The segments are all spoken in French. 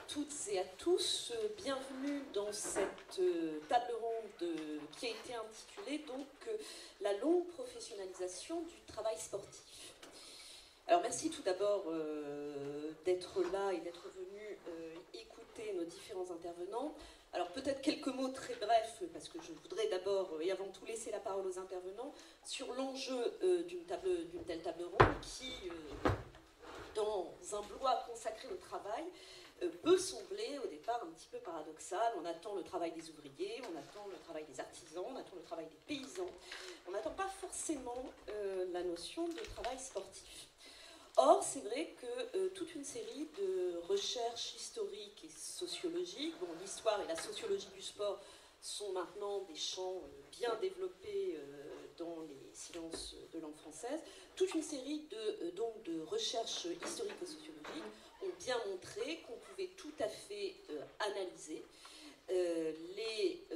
toutes et à tous, bienvenue dans cette table ronde qui a été intitulée donc la longue professionnalisation du travail sportif. Alors merci tout d'abord d'être là et d'être venu écouter nos différents intervenants. Alors peut-être quelques mots très brefs, parce que je voudrais d'abord et avant tout laisser la parole aux intervenants sur l'enjeu d'une telle table ronde qui, dans un bloc consacré au travail, peut sembler au départ un petit peu paradoxal. On attend le travail des ouvriers, on attend le travail des artisans, on attend le travail des paysans. On n'attend pas forcément la notion de travail sportif. Or, c'est vrai que toute une série de recherches historiques et sociologiques, bon, l'histoire et la sociologie du sport sont maintenant des champs bien développés dans les sciences de langue française, toute une série de recherches historiques et sociologiques ont bien montré qu'on pouvait tout à fait analyser les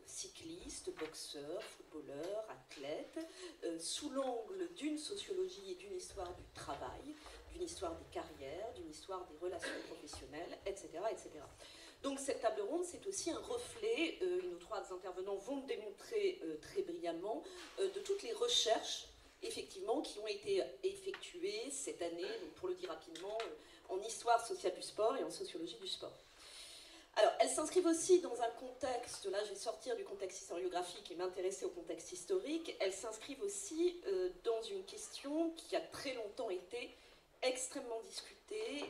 cyclistes, boxeurs, footballeurs, athlètes, sous l'angle d'une sociologie et d'une histoire du travail, d'une histoire des carrières, d'une histoire des relations professionnelles, etc., etc. Donc cette table ronde, c'est aussi un reflet, et nos trois intervenants vont le démontrer très brillamment, de toutes les recherches, effectivement, qui ont été effectuées cette année, donc pour le dire rapidement, en histoire sociale du sport et en sociologie du sport. Alors, elles s'inscrivent aussi dans un contexte, là je vais sortir du contexte historiographique et m'intéresser au contexte historique, elles s'inscrivent aussi dans une question qui a très longtemps été extrêmement discutée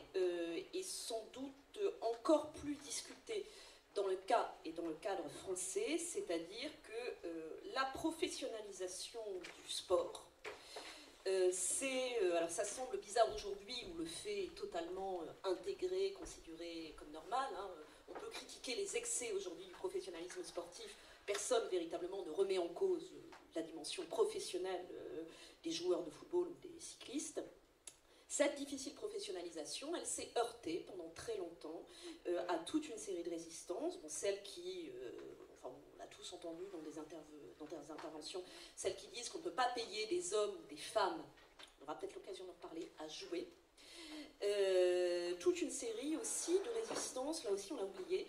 et sans doute encore plus discutée dans le cas et dans le cadre français, c'est-à-dire que la professionnalisation du sport, alors ça semble bizarre aujourd'hui où le fait est totalement intégré, considéré comme normal, hein. On peut critiquer les excès aujourd'hui du professionnalisme sportif, personne véritablement ne remet en cause la dimension professionnelle des joueurs de football ou des cyclistes. Cette difficile professionnalisation, elle s'est heurtée pendant très longtemps à toute une série de résistances, bon, celles qui, enfin on l'a tous entendu dans des interventions, celles qui disent qu'on ne peut pas payer des hommes ou des femmes, on aura peut-être l'occasion d'en reparler, à jouer. Toute une série aussi de résistances, là aussi on l'a oublié,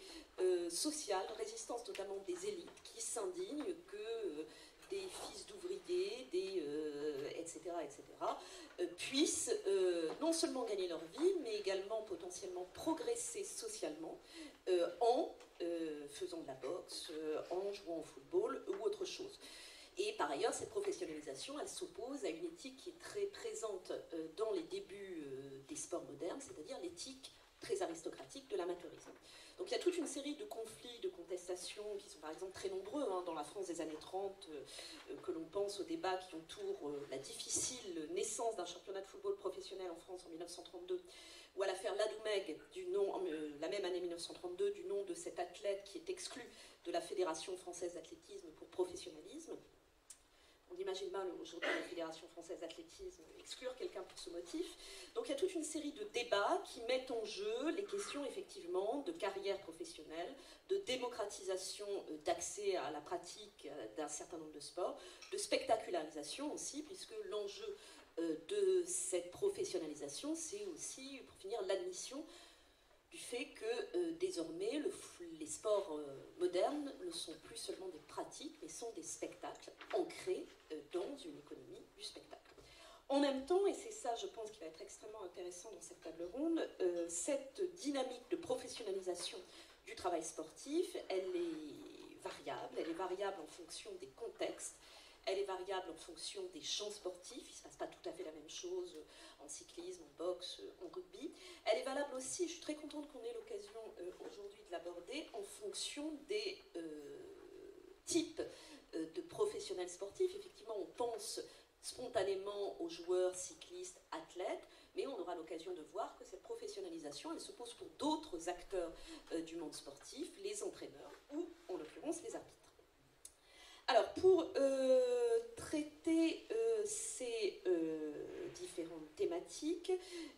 sociales, résistance notamment des élites qui s'indignent que des fils d'ouvriers, etc., puissent non seulement gagner leur vie, mais également potentiellement progresser socialement en faisant de la boxe, en jouant au football ou autre chose. Et par ailleurs, cette professionnalisation, elle s'oppose à une éthique qui est très présente dans les débuts des sports modernes, c'est-à-dire l'éthique très aristocratique de l'amateurisme. Donc il y a toute une série de conflits, de contestations qui sont par exemple très nombreux dans la France des années 30, que l'on pense aux débats qui entourent la difficile naissance d'un championnat de football professionnel en France en 1932, ou à l'affaire Ladoumègue, la même année 1932, du nom de cet athlète qui est exclu de la Fédération française d'athlétisme pour professionnalisme. On imagine mal aujourd'hui la Fédération française d'athlétisme exclure quelqu'un pour ce motif. Donc il y a toute une série de débats qui mettent en jeu les questions effectivement de carrière professionnelle, de démocratisation d'accès à la pratique d'un certain nombre de sports, de spectacularisation aussi, puisque l'enjeu de cette professionnalisation, c'est aussi, pour finir, l'admission du fait que désormais les sports modernes ne sont plus seulement des pratiques, mais sont des spectacles ancrés dans une économie du spectacle. En même temps, et c'est ça je pense qui va être extrêmement intéressant dans cette table ronde, cette dynamique de professionnalisation du travail sportif, elle est variable en fonction des contextes, elle est variable en fonction des champs sportifs, il ne se passe pas tout à fait la même chose en cyclisme, en boxe, en rugby. Elle est valable aussi, je suis très contente qu'on ait l'occasion aujourd'hui de l'aborder, en fonction des types de professionnels sportifs. Effectivement, on pense spontanément aux joueurs, cyclistes, athlètes, mais on aura l'occasion de voir que cette professionnalisation, elle se pose pour d'autres acteurs du monde sportif, les entraîneurs ou, en l'occurrence, les arbitres. Alors, pour traiter ces différentes thématiques,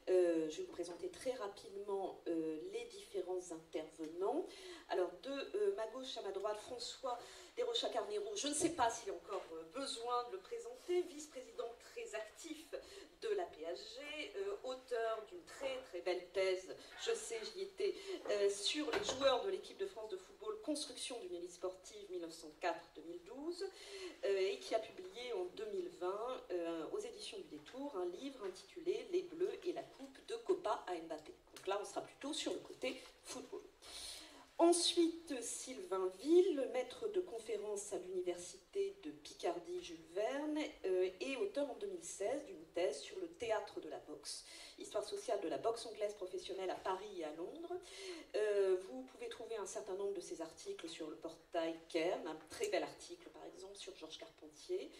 je vais vous présenter très rapidement les différents intervenants. Alors, de ma gauche à ma droite, François Desrochers-Carnero, je ne sais pas s'il y a encore besoin de le présenter, vice-président très actif de la PHG, auteur d'une très très belle thèse, je sais, j'y 2004-2012, et qui a publié en 2020 aux éditions du Détour un livre intitulé « Les Bleus et la coupe de Copa à Mbappé ». Donc là, on sera plutôt sur le côté football. Ensuite, Sylvain Ville, maître de conférence à l'université de Picardie Jules Verne, est auteur en 2016 d'une thèse sur le théâtre de la boxe, histoire sociale de la boxe anglaise professionnelle à Paris et à Londres. Vous pouvez trouver un certain nombre de ses articles sur le portail Cairn, un très bel article par exemple sur Georges Carpentier.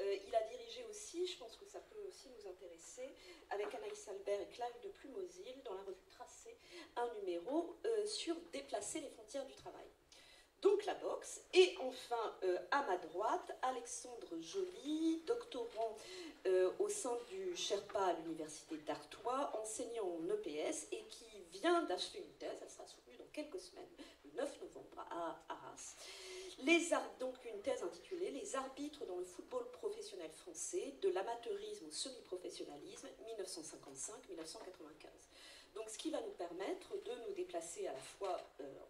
Il a dirigé aussi, je pense que ça peut aussi nous intéresser, avec Anaïs Albert et Clive de Plumosil, dans la revue Tracé, un numéro sur déplacer les frontières du travail. Donc la boxe. Et enfin, à ma droite, Alexandre Joly, doctorant au sein du Sherpa à l'université d'Artois, enseignant en EPS et qui vient d'achever une thèse, elle sera soutenue dans quelques semaines, le 9 novembre à Arras. Donc une thèse intitulée « Les arbitres dans le football professionnel français, de l'amateurisme au semi-professionnalisme, 1955-1995 ». Donc ce qui va nous permettre de nous déplacer à la fois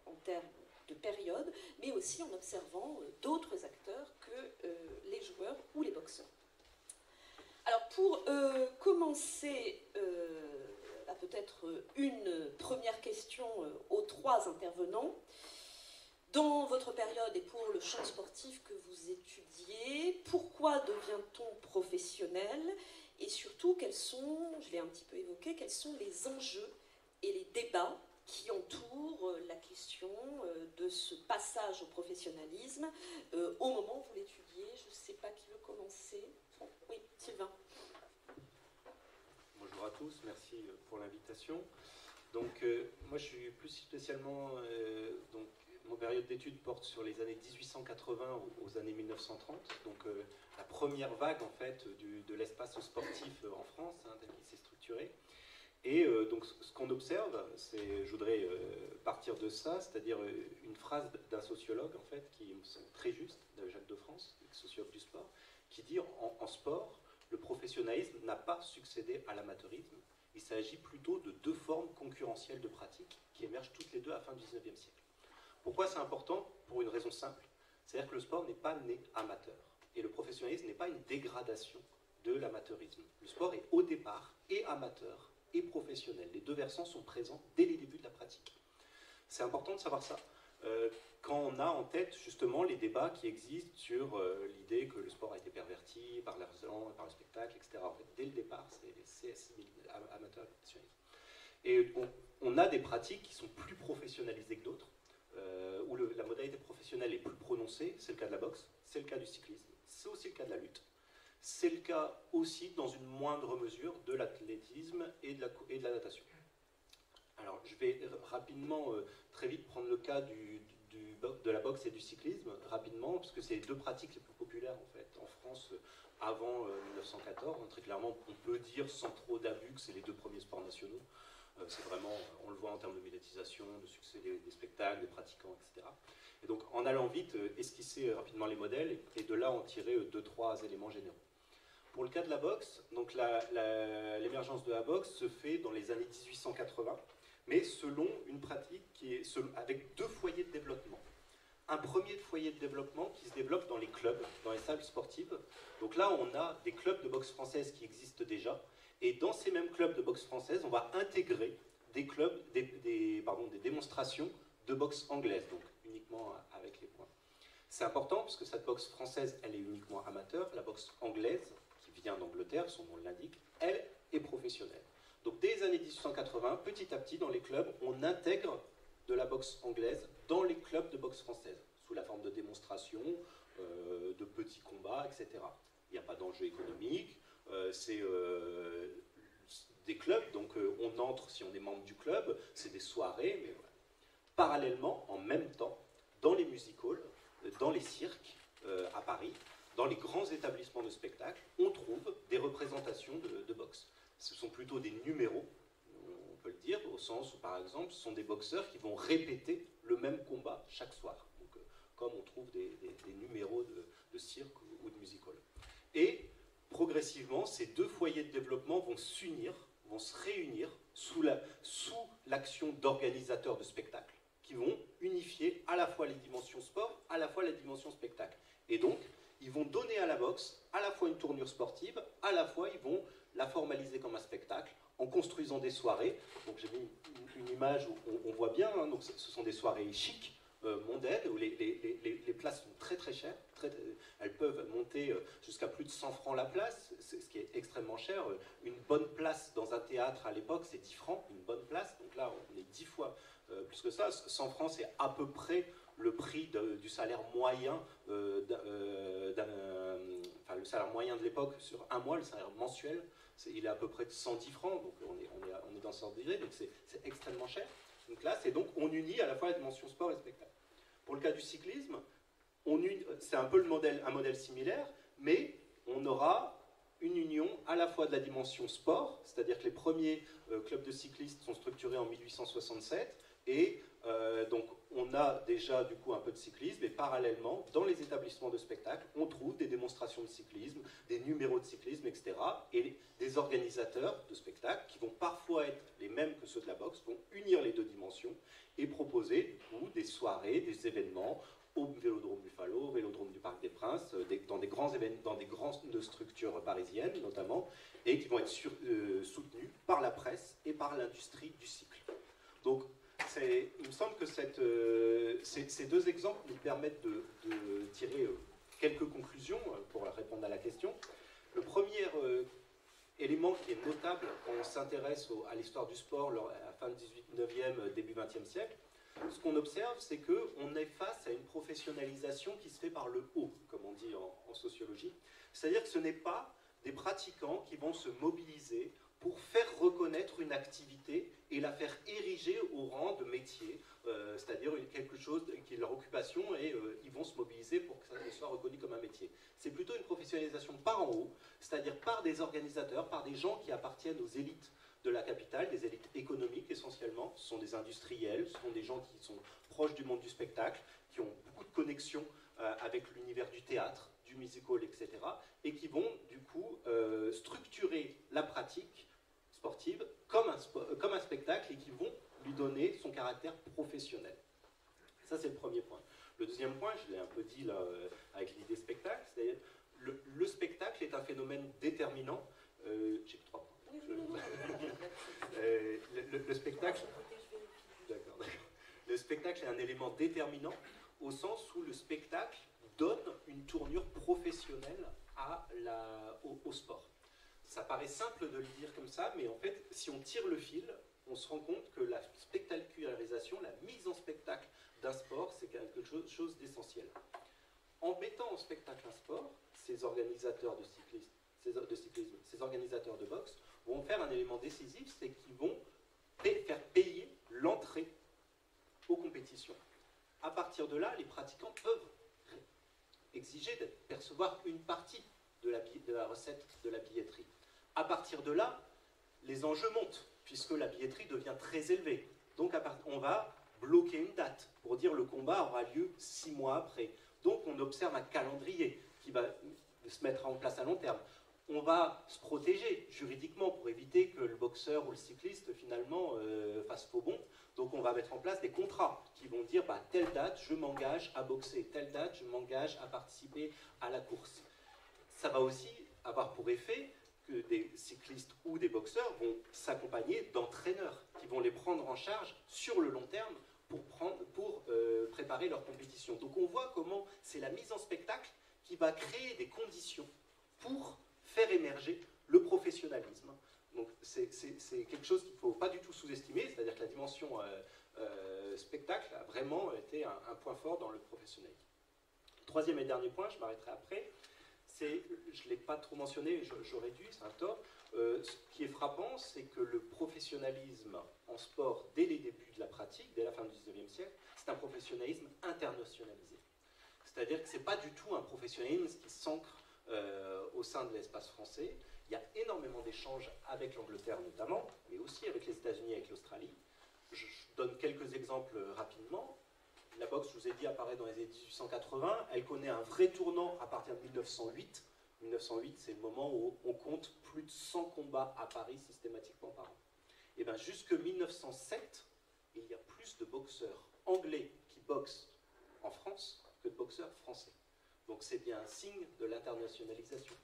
en termes de période, mais aussi en observant d'autres acteurs que les joueurs ou les boxeurs. Alors pour commencer, peut-être une première question aux trois intervenants. Dans votre période et pour le champ sportif que vous étudiez, pourquoi devient-on professionnel? Et surtout, quels sont, je l'ai un petit peu évoqué, quels sont les enjeux et les débats qui entourent la question de ce passage au professionnalisme au moment où vous l'étudiez? Je ne sais pas qui veut commencer. Bon, oui, Sylvain. Bonjour à tous, merci pour l'invitation. Donc, moi, je suis plus spécialement... donc, mon période d'études porte sur les années 1880 aux années 1930, donc la première vague en fait de l'espace sportif en France, tel qu'il s'est structuré. Et donc ce qu'on observe, je voudrais partir de ça, c'est-à-dire une phrase d'un sociologue en fait qui me semble très juste, de Jacques de France, sociologue du sport, qui dit en sport, le professionnalisme n'a pas succédé à l'amateurisme. Il s'agit plutôt de deux formes concurrentielles de pratique qui émergent toutes les deux à la fin du XIXe siècle. Pourquoi c'est important? Pour une raison simple, c'est-à-dire que le sport n'est pas né amateur, et le professionnalisme n'est pas une dégradation de l'amateurisme. Le sport est au départ et amateur et professionnel. Les deux versants sont présents dès les débuts de la pratique. C'est important de savoir ça. Quand on a en tête justement les débats qui existent sur l'idée que le sport a été perverti par l'argent, par le spectacle, etc. En fait, dès le départ, c'est amateur et professionnel. Et on a des pratiques qui sont plus professionnalisées que d'autres, où la modalité professionnelle est plus prononcée. C'est le cas de la boxe, c'est le cas du cyclisme, c'est aussi le cas de la lutte. C'est le cas aussi, dans une moindre mesure, de l'athlétisme et de la natation. Alors, je vais rapidement, très vite, prendre le cas de la boxe et du cyclisme, rapidement, parce que c'est les deux pratiques les plus populaires, en fait, en France, avant 1914. Très clairement, on peut dire, sans trop d'abus, que c'est les deux premiers sports nationaux. C'est vraiment, on le voit en termes de médiatisation, de succès des spectacles, des pratiquants, etc. Et donc, en allant vite, esquisser rapidement les modèles, et de là, en tirer deux, trois éléments généraux. Pour le cas de la boxe, donc l'émergence de la boxe se fait dans les années 1880, mais selon une pratique qui est avec deux foyers de développement. Un premier foyer de développement qui se développe dans les clubs, dans les salles sportives. Donc là, on a des clubs de boxe française qui existent déjà, et dans ces mêmes clubs de boxe française, on va intégrer des démonstrations de boxe anglaise, donc uniquement avec les points. C'est important parce que cette boxe française, elle est uniquement amateur. La boxe anglaise, qui vient d'Angleterre, son nom l'indique, elle est professionnelle. Donc dès les années 1880, petit à petit, dans les clubs, on intègre de la boxe anglaise dans les clubs de boxe française, sous la forme de démonstrations, de petits combats, etc. Il n'y a pas d'enjeu économique, c'est des clubs, donc on entre si on est membre du club, c'est des soirées, mais voilà. Parallèlement, en même temps, dans les music halls, dans les cirques à Paris, dans les grands établissements de spectacle, on trouve des représentations de boxe. Ce sont plutôt des numéros, on peut le dire, au sens où, par exemple, ce sont des boxeurs qui vont répéter le même combat chaque soir, donc, comme on trouve des numéros de cirque ou de music hall. Et progressivement, ces deux foyers de développement vont s'unir, vont se réunir sous l'action d'organisateurs de spectacles, qui vont unifier à la fois les dimensions sport, à la fois la dimension spectacle. Et donc, ils vont donner à la boxe à la fois une tournure sportive, à la fois ils vont la formaliser comme un spectacle en construisant des soirées. Donc j'ai mis une image où on voit bien, hein, donc ce sont des soirées chic, mondaines, où les places sont très très chères. Elles peuvent monter jusqu'à plus de 100 francs la place, ce qui est extrêmement cher. Une bonne place dans un théâtre à l'époque, c'est 10 francs, une bonne place. Donc là, on est 10 fois plus que ça. 100 francs, c'est à peu près le prix du salaire moyen, enfin, le salaire moyen de l'époque sur un mois, le salaire mensuel, il est à peu près de 110 francs, donc on est dans ce ordre d'idée, donc c'est extrêmement cher. Donc là, on unit à la fois la dimension sport et spectacle. Pour le cas du cyclisme, c'est un peu un modèle similaire, mais on aura une union à la fois de la dimension sport, c'est-à-dire que les premiers clubs de cyclistes sont structurés en 1867, et donc on a déjà du coup un peu de cyclisme, et parallèlement, dans les établissements de spectacle, on trouve des démonstrations de cyclisme, des numéros de cyclisme, etc. Et des organisateurs de spectacles, qui vont parfois être les mêmes que ceux de la boxe, vont unir les deux dimensions et proposer du coup des soirées, des événements au Vélodrome Buffalo, au Vélodrome du Parc des Princes, dans des grands événements, dans des grandes structures parisiennes notamment, et qui vont être soutenus par la presse et par l'industrie du cycle. Donc, il me semble que ces deux exemples nous permettent de tirer quelques conclusions pour répondre à la question. Le premier élément qui est notable quand on s'intéresse à l'histoire du sport à la fin du 19e, début 20e siècle, ce qu'on observe, c'est qu'on est face à une professionnalisation qui se fait par le haut, comme on dit en sociologie. C'est-à-dire que ce n'est pas des pratiquants qui vont se mobiliser pour faire reconnaître une activité et la faire ériger au rang de métier, c'est-à-dire quelque chose qui est leur occupation, et ils vont se mobiliser pour que ça soit reconnu comme un métier. C'est plutôt une professionnalisation par en haut, c'est-à-dire par des organisateurs, par des gens qui appartiennent aux élites de la capitale, des élites économiques essentiellement. Ce sont des industriels, ce sont des gens qui sont proches du monde du spectacle, qui ont beaucoup de connexions avec l'univers du théâtre, du musical, etc. et qui vont du coup structurer la pratique sportive comme un spectacle, et qui vont lui donner son caractère professionnel. Ça, c'est le premier point. Le deuxième point, je l'ai un peu dit là, avec l'idée spectacle, c'est-à-dire le spectacle est un phénomène déterminant. J'ai que 3 points. Le spectacle... D'accord. Le spectacle est un élément déterminant au sens où le spectacle donne une tournure professionnelle au sport. Ça paraît simple de le dire comme ça, mais en fait, si on tire le fil, on se rend compte que la spectacularisation, la mise en spectacle d'un sport, c'est quelque chose d'essentiel. En mettant en spectacle un sport, ces organisateurs de cyclisme, ces organisateurs de boxe, vont faire un élément décisif, c'est qu'ils vont faire payer l'entrée aux compétitions. À partir de là, les pratiquants peuvent exiger de percevoir une partie de la recette de la billetterie. À partir de là, les enjeux montent, puisque la billetterie devient très élevée. Donc on va bloquer une date pour dire le combat aura lieu 6 mois après. Donc on observe un calendrier qui va se mettre en place à long terme. On va se protéger juridiquement pour éviter que le boxeur ou le cycliste finalement fasse faux bond. Donc on va mettre en place des contrats qui vont dire telle date je m'engage à boxer, telle date je m'engage à participer à la course. Ça va aussi avoir pour effet que des cyclistes ou des boxeurs vont s'accompagner d'entraîneurs qui vont les prendre en charge sur le long terme pour préparer leur compétition. Donc on voit comment c'est la mise en spectacle qui va créer des conditions pour faire émerger le professionnalisme. Donc c'est quelque chose qu'il ne faut pas du tout sous-estimer, c'est-à-dire que la dimension spectacle a vraiment été un point fort dans le professionnalisme. Troisième et dernier point, je m'arrêterai après, je ne l'ai pas trop mentionné, j'aurais dû, c'est un tort. Ce qui est frappant, c'est que le professionnalisme en sport, dès les débuts de la pratique, dès la fin du XIXe siècle, c'est un professionnalisme internationalisé. C'est-à-dire que ce n'est pas du tout un professionnalisme qui s'ancre au sein de l'espace français. Il y a énormément d'échanges avec l'Angleterre notamment, mais aussi avec les États-Unis et avec l'Australie. Je donne quelques exemples rapidement. La boxe, je vous ai dit, apparaît dans les années 1880. Elle connaît un vrai tournant à partir de 1908. 1908, c'est le moment où on compte plus de 100 combats à Paris systématiquement par an. Et bien jusque 1907, il y a plus de boxeurs anglais qui boxent en France que de boxeurs français. Donc c'est bien un signe de l'internationalisation.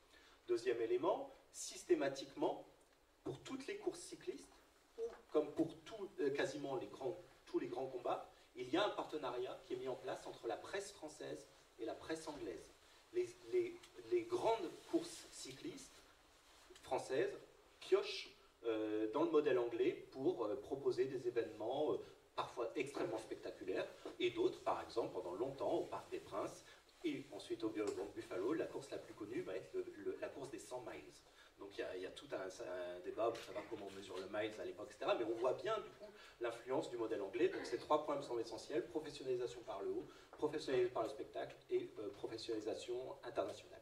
Deuxième élément, systématiquement, pour toutes les courses cyclistes, ou comme pour quasiment tous les grands combats, il y a un partenariat qui est mis en place entre la presse française et la presse anglaise. Les grandes courses cyclistes françaises piochent dans le modèle anglais pour proposer des événements parfois extrêmement spectaculaires, et d'autres, par exemple, pendant longtemps, au Parc des Princes, et ensuite au Buffalo, la course la plus connue va être la course des 100 miles. Donc il y a tout un débat pour savoir comment on mesure le miles à l'époque, etc. Mais on voit bien, du coup, l'influence du modèle anglais. Donc ces 3 points me semblent essentiels: professionnalisation par le haut, professionnalisation par le spectacle et professionnalisation internationale.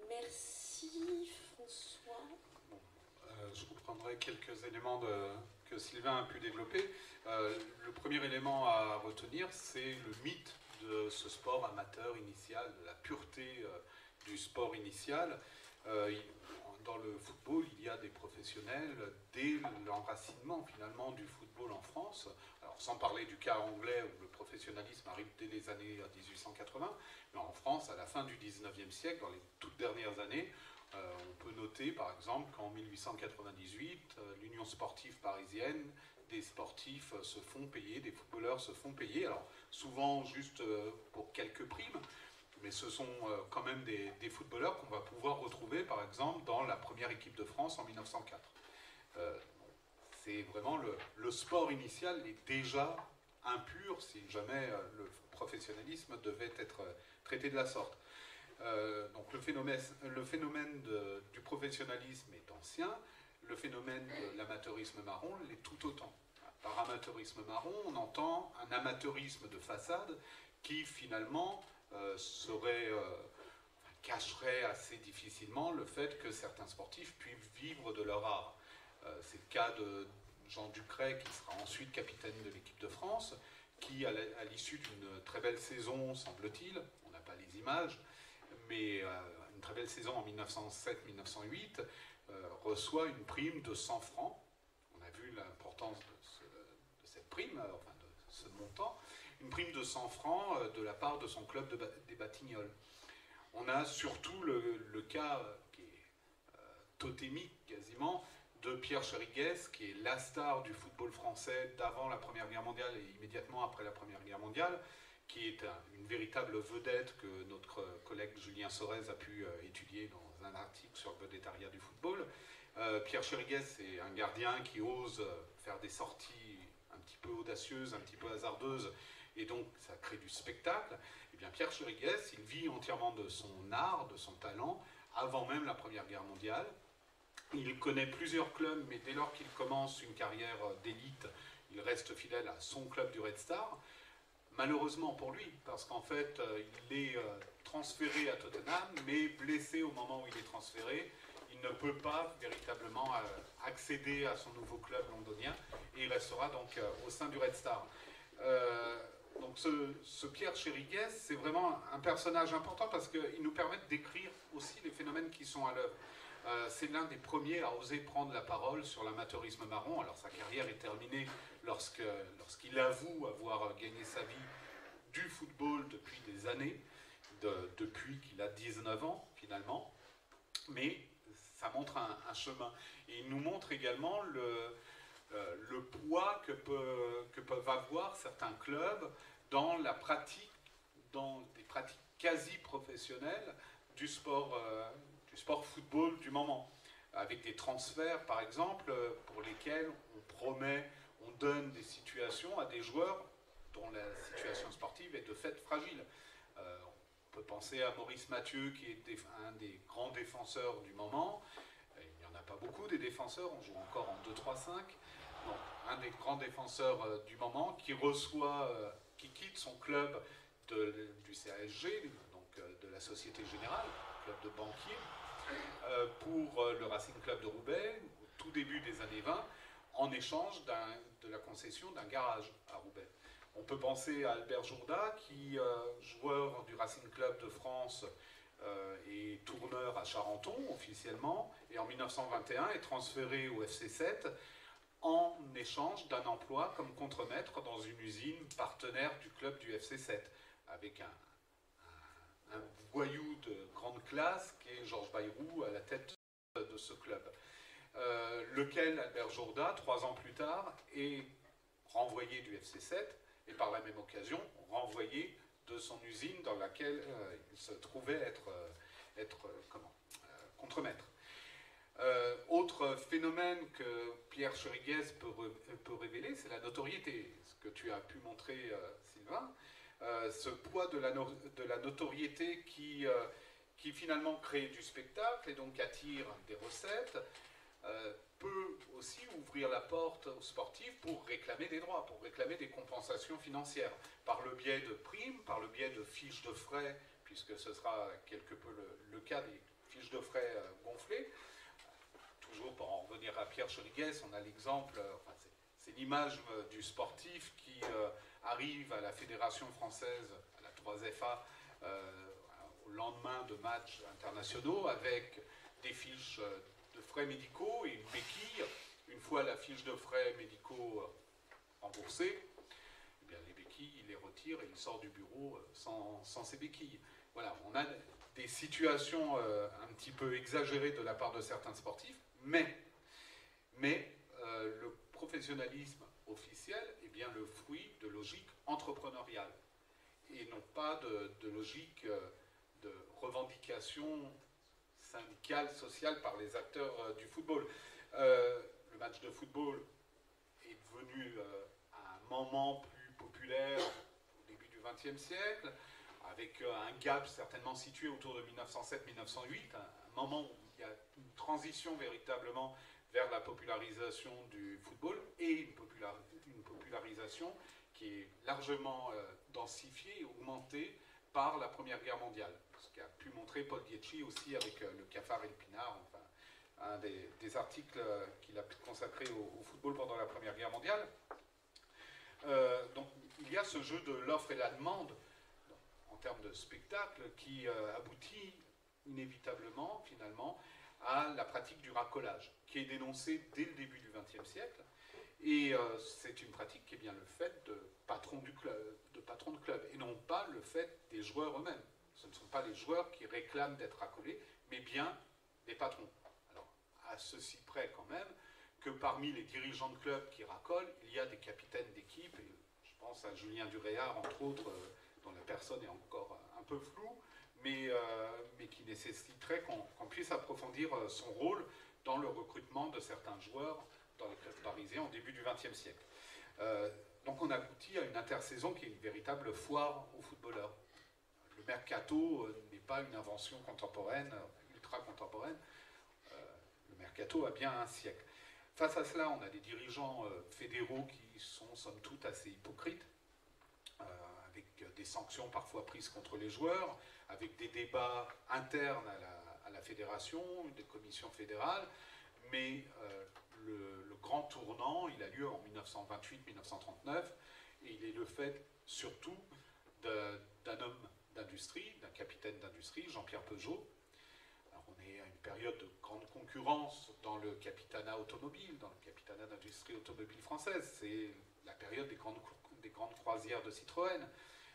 Merci François. Je reprendrai quelques éléments que Sylvain a pu développer. Le premier élément à retenir, c'est le mythe de ce sport amateur initial, de la pureté du sport initial. Dans le football, il y a des professionnels dès l'enracinement finalement du football en France. Alors sans parler du cas anglais où le professionnalisme arrive dès les années 1880, mais en France, à la fin du 19e siècle, dans les toutes dernières années, on peut noter par exemple qu'en 1898, l'Union sportive parisienne, des sportifs se font payer, des footballeurs se font payer, alors souvent juste pour quelques primes, mais ce sont quand même des footballeurs qu'on va pouvoir retrouver par exemple dans la première équipe de France en 1904. C'est vraiment le sport initial est déjà impur si jamais le professionnalisme devait être traité de la sorte. Donc le phénomène du professionnalisme est ancien, le phénomène de l'amateurisme marron l'est tout autant. Par amateurisme marron, on entend un amateurisme de façade qui finalement cacherait assez difficilement le fait que certains sportifs puissent vivre de leur art. C'est le cas de Jean Ducret, qui sera ensuite capitaine de l'équipe de France, qui, à l'issue d'une très belle saison, semble-t-il, on n'a pas les images, mais une très belle saison en 1907-1908, reçoit une prime de 100 francs. On a vu l'importance de cette prime, enfin de ce montant. Une prime de 100 francs de la part de son club des Batignolles. On a surtout le cas qui est totémique quasiment de Pierre Chériguès, qui est la star du football français d'avant la Première Guerre mondiale et immédiatement après la Première Guerre mondiale, qui est une véritable vedette que notre collègue Julien Sorez a pu étudier dans un article sur le vedettariat du football. Pierre Chériguès, c'est un gardien qui ose faire des sorties un petit peu audacieuses, un petit peu hasardeuses, et donc ça crée du spectacle. Et bien Pierre Chériguès, il vit entièrement de son art, de son talent, avant même la Première Guerre mondiale. Il connaît plusieurs clubs, mais dès lors qu'il commence une carrière d'élite, il reste fidèle à son club du Red Star. Malheureusement pour lui, parce qu'en fait, il est transféré à Tottenham, mais blessé au moment où il est transféré. Il ne peut pas véritablement accéder à son nouveau club londonien, et il restera donc au sein du Red Star. Donc ce Pierre Chériguès, c'est vraiment un personnage important parce qu'il nous permet de décrire aussi les phénomènes qui sont à l'œuvre. C'est l'un des premiers à oser prendre la parole sur l'amateurisme marron. Alors sa carrière est terminée lorsqu'il avoue avoir gagné sa vie du football depuis des années, depuis qu'il a 19 ans finalement, mais ça montre un chemin. Et il nous montre également le poids que peuvent avoir certains clubs dans la pratique, dans des pratiques quasi professionnelles du sport football du moment, avec des transferts par exemple pour lesquels on donne des situations à des joueurs dont la situation sportive est de fait fragile. On peut penser à Maurice Mathieu, qui est un des grands défenseurs du moment. Il n'y en a pas beaucoup des défenseurs, on joue encore en 2-3-5. Donc, un des grands défenseurs du moment qui quitte son club du CASG, donc de la Société Générale, club de banquiers, pour le Racing Club de Roubaix, au tout début des années 20, en échange de la concession d'un garage à Roubaix. On peut penser à Albert Jourda, qui, joueur du Racing Club de France, est tourneur à Charenton officiellement, et en 1921 est transféré au FC 7 en échange d'un emploi comme contremaître dans une usine partenaire du club du FC7, avec un voyou de grande classe qui est Georges Bayrou à la tête de ce club. Lequel Albert Jourda, 3 ans plus tard, est renvoyé du FC7 et par la même occasion renvoyé de son usine dans laquelle il se trouvait être contremaître. Autre phénomène que Pierre Chériguez peut révéler, c'est la notoriété, ce que tu as pu montrer, Sylvain, ce poids de la notoriété qui finalement crée du spectacle et donc attire des recettes, peut aussi ouvrir la porte aux sportifs pour réclamer des droits, pour réclamer des compensations financières, par le biais de primes, par le biais de fiches de frais, puisque ce sera quelque peu le cas des fiches de frais gonflées. Toujours pour en revenir à Pierre Chériguez, on a l'exemple, c'est l'image du sportif qui arrive à la Fédération française, à la 3FA, au lendemain de matchs internationaux, avec des fiches de frais médicaux et une béquille. Une fois la fiche de frais médicaux remboursée, eh bien les béquilles, il les retire et il sort du bureau sans ses béquilles. Voilà, on a des situations un petit peu exagérées de la part de certains sportifs, mais le professionnalisme officiel est bien le fruit de logique entrepreneuriale et non pas de logique de revendication syndicale, sociale par les acteurs du football. Le match de football est devenu à un moment plus populaire au début du XXe siècle, avec un gap certainement situé autour de 1907-1908, un moment où il y a une transition véritablement vers la popularisation du football et une popularisation qui est largement densifiée et augmentée par la Première Guerre mondiale. Ce qu'a pu montrer Paul Dietschi aussi avec le Cafard et le Pinard, enfin, un des articles qu'il a consacrés au football pendant la Première Guerre mondiale. Donc il y a ce jeu de l'offre et la demande en termes de spectacle qui aboutit inévitablement, finalement, à la pratique du racolage, qui est dénoncée dès le début du XXe siècle. Et c'est une pratique qui est bien le fait de patrons de club, et non pas le fait des joueurs eux-mêmes. Ce ne sont pas les joueurs qui réclament d'être racolés, mais bien des patrons. Alors, à ceci près quand même, que parmi les dirigeants de club qui racolent, il y a des capitaines d'équipe, et je pense à Julien Duréard, entre autres, dont la personne est encore un peu floue, mais qui nécessiterait qu'on puisse approfondir son rôle dans le recrutement de certains joueurs dans les clubs parisiens au début du XXe siècle. Donc on aboutit à une intersaison qui est une véritable foire aux footballeurs. Le mercato n'est pas une invention contemporaine, ultra contemporaine. Le mercato a bien un siècle. Face à cela, on a des dirigeants fédéraux qui sont somme toute assez hypocrites, avec des sanctions parfois prises contre les joueurs, avec des débats internes à la fédération, des commissions fédérales, mais le grand tournant, il a lieu en 1928-1939, et il est le fait surtout d'un homme d'industrie, d'un capitaine d'industrie, Jean-Pierre Peugeot. Alors on est à une période de grande concurrence dans le capitanat automobile, dans le capitanat d'industrie automobile française. C'est la période des grandes croisières de Citroën.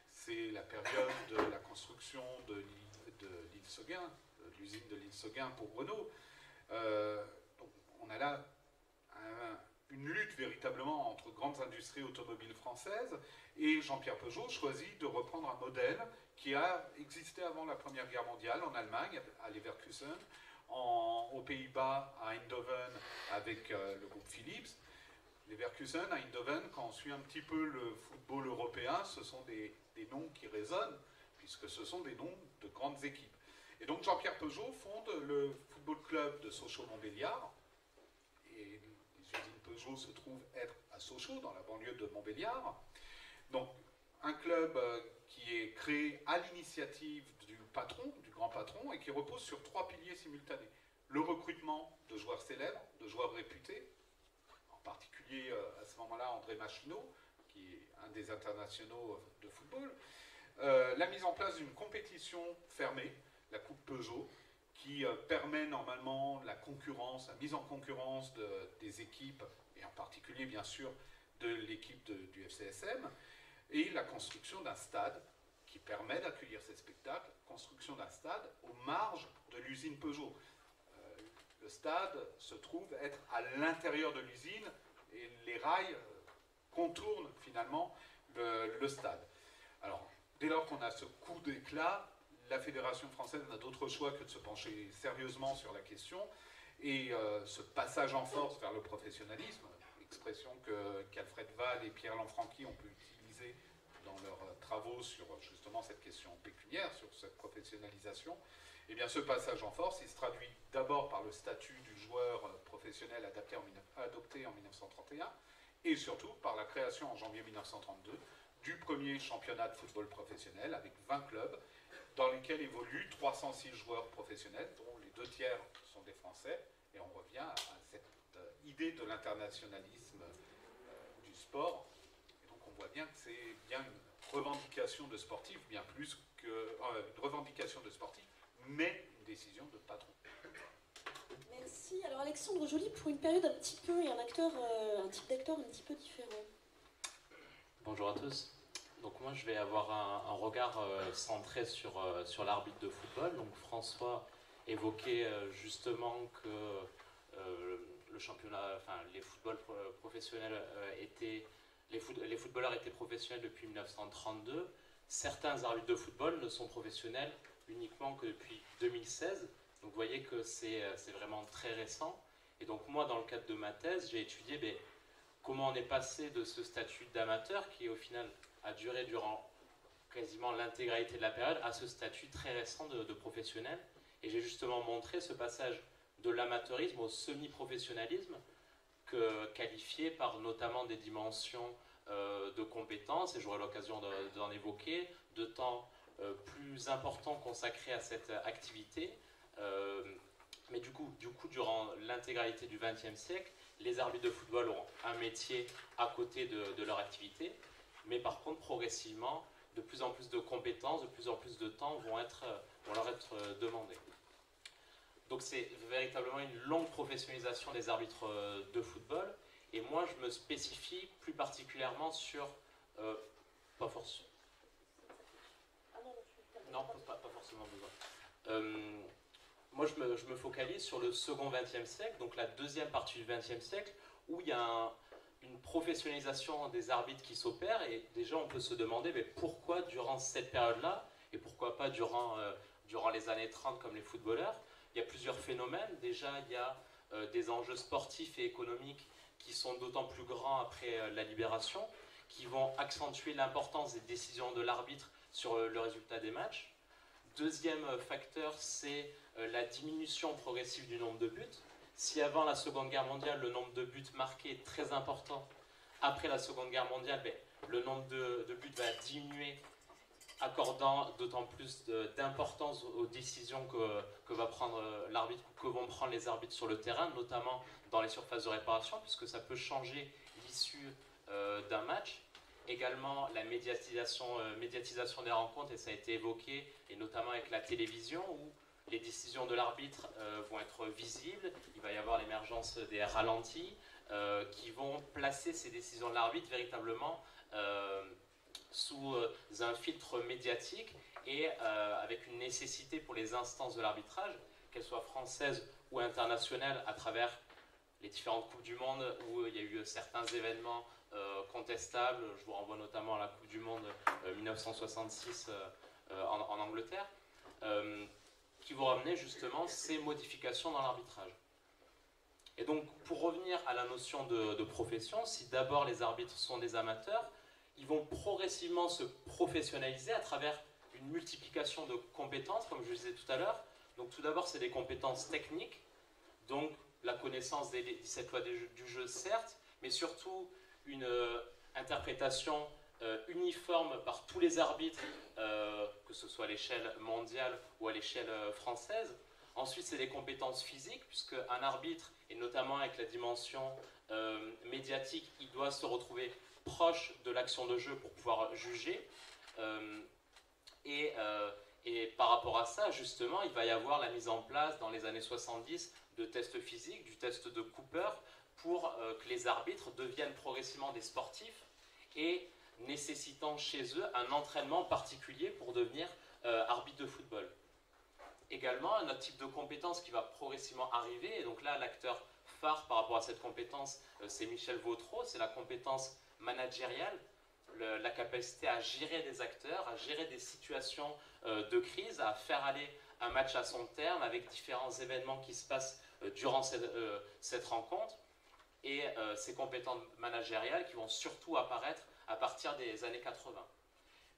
C'est la période de la construction de l'île Seguin, de l'usine de l'île Seguin pour Renault. Donc on a là une lutte véritablement entre grandes industries automobiles françaises, et Jean-Pierre Peugeot choisit de reprendre un modèle qui a existé avant la Première Guerre mondiale en Allemagne, à Leverkusen, aux Pays-Bas, à Eindhoven, avec le groupe Philips. Leverkusen, à Eindhoven, quand on suit un petit peu le football européen, ce sont des noms qui résonnent, puisque ce sont des noms de grandes équipes. Et donc Jean-Pierre Peugeot fonde le football club de Sochaux-Montbéliard, et les usines Peugeot se trouvent être à Sochaux, dans la banlieue de Montbéliard. Donc un club qui est créé à l'initiative du patron, du grand patron, et qui repose sur 3 piliers simultanés. Le recrutement de joueurs célèbres, de joueurs réputés, en particulier à ce moment-là André Machineau, qui est un des internationaux de football. La mise en place d'une compétition fermée, la Coupe Peugeot, qui permet normalement la concurrence, la mise en concurrence des équipes, et en particulier bien sûr de l'équipe du FCSM, et la construction d'un stade qui permet d'accueillir ces spectacles, construction d'un stade aux marges de l'usine Peugeot. Le stade se trouve être à l'intérieur de l'usine et les rails contournent finalement le stade. Alors, dès lors qu'on a ce coup d'éclat, la Fédération française n'a d'autre choix que de se pencher sérieusement sur la question et ce passage en force vers le professionnalisme, expression qu'Alfred Wahl et Pierre Lanfranchi ont pu utiliser dans leurs travaux sur justement cette question pécuniaire, sur cette professionnalisation, eh bien ce passage en force, il se traduit d'abord par le statut du joueur professionnel adopté en 1931 et surtout par la création en janvier 1932 du premier championnat de football professionnel avec 20 clubs dans lesquels évoluent 306 joueurs professionnels, dont les 2 tiers sont des Français. Et on revient à cette idée de l'internationalisme du sport. Et donc on voit bien que c'est bien une revendication de sportifs, bien plus que une revendication de sportifs, mais une décision de patron. Merci. Alors Alexandre Joly, pour une période un petit peu et un type d'acteur un petit peu différent. Bonjour à tous. Donc moi je vais avoir un regard centré sur l'arbitre de football. Donc François évoquait justement que le championnat, enfin les footballs professionnels les footballeurs étaient professionnels depuis 1932. Certains arbitres de football ne sont professionnels uniquement que depuis 2016. Donc vous voyez que c'est vraiment très récent. Et donc moi, dans le cadre de ma thèse, j'ai étudié comment on est passé de ce statut d'amateur, qui au final a duré durant quasiment l'intégralité de la période, à ce statut très récent de professionnel. Et j'ai justement montré ce passage de l'amateurisme au semi-professionnalisme, qualifié par notamment des dimensions de compétences, et j'aurai l'occasion d'en évoquer, de temps plus important consacré à cette activité. Mais du coup, durant l'intégralité du XXe siècle, les arbitres de football ont un métier à côté de leur activité, mais par contre, progressivement, de plus en plus de compétences, de plus en plus de temps vont leur être demandés. Donc c'est véritablement une longue professionnalisation des arbitres de football, et moi je me spécifie plus particulièrement sur... pas forcément... Non, pas forcément besoin. Moi, je me focalise sur le second XXe siècle, donc la deuxième partie du XXe siècle, où il y a une professionnalisation des arbitres qui s'opère, et déjà on peut se demander pourquoi durant cette période-là, et pourquoi pas durant les années 30 comme les footballeurs. Il y a plusieurs phénomènes. Déjà, il y a des enjeux sportifs et économiques qui sont d'autant plus grands après la libération, qui vont accentuer l'importance des décisions de l'arbitre sur le résultat des matchs. Deuxième facteur, c'est la diminution progressive du nombre de buts. Si avant la Seconde Guerre mondiale, le nombre de buts marqués est très important, après la Seconde Guerre mondiale, le nombre de buts va diminuer, accordant d'autant plus d'importance aux décisions que va prendre l'arbitre, que vont prendre les arbitres sur le terrain, notamment dans les surfaces de réparation, puisque ça peut changer l'issue d'un match. Également la médiatisation des rencontres, et ça a été évoqué, et notamment avec la télévision, où les décisions de l'arbitre vont être visibles. Il va y avoir l'émergence des ralentis qui vont placer ces décisions de l'arbitre véritablement sous un filtre médiatique, et avec une nécessité pour les instances de l'arbitrage, qu'elles soient françaises ou internationales, à travers les différentes Coupes du Monde où il y a eu certains événements contestables. Je vous renvoie notamment à la Coupe du Monde 1966 en Angleterre, qui vont ramener justement ces modifications dans l'arbitrage. Et donc, pour revenir à la notion de profession, si d'abord les arbitres sont des amateurs, ils vont progressivement se professionnaliser à travers une multiplication de compétences, comme je le disais tout à l'heure. Donc tout d'abord, c'est des compétences techniques, donc la connaissance des 17 lois du jeu, certes, mais surtout une interprétation uniforme par tous les arbitres, que ce soit à l'échelle mondiale ou à l'échelle française. Ensuite, c'est des compétences physiques, puisque un arbitre, et notamment avec la dimension médiatique, il doit se retrouver proche de l'action de jeu pour pouvoir juger. Et Et par rapport à ça, justement, il va y avoir la mise en place dans les années 70 de tests physiques, du test de Cooper, pour que les arbitres deviennent progressivement des sportifs et nécessitant chez eux un entraînement particulier pour devenir arbitre de football. Également, un autre type de compétence qui va progressivement arriver, et donc là, l'acteur phare par rapport à cette compétence, c'est Michel Vautreau, c'est la compétence managériale, la capacité à gérer des acteurs, à gérer des situations de crise, à faire aller un match à son terme avec différents événements qui se passent durant cette rencontre, et ces compétences managériales qui vont surtout apparaître à partir des années 80.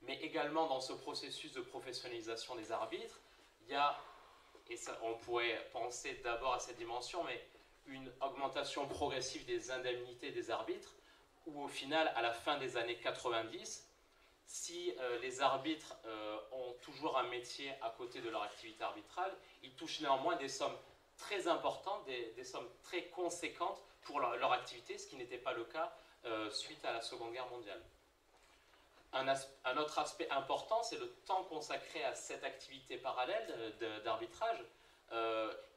Mais également dans ce processus de professionnalisation des arbitres, il y a, et ça, on pourrait penser d'abord à cette dimension, mais une augmentation progressive des indemnités des arbitres, où au final, à la fin des années 90, si les arbitres ont toujours un métier à côté de leur activité arbitrale, ils touchent néanmoins des sommes très importantes, des sommes très conséquentes pour leur activité, ce qui n'était pas le cas suite à la Seconde Guerre mondiale. Un autre aspect important, c'est le temps consacré à cette activité parallèle d'arbitrage,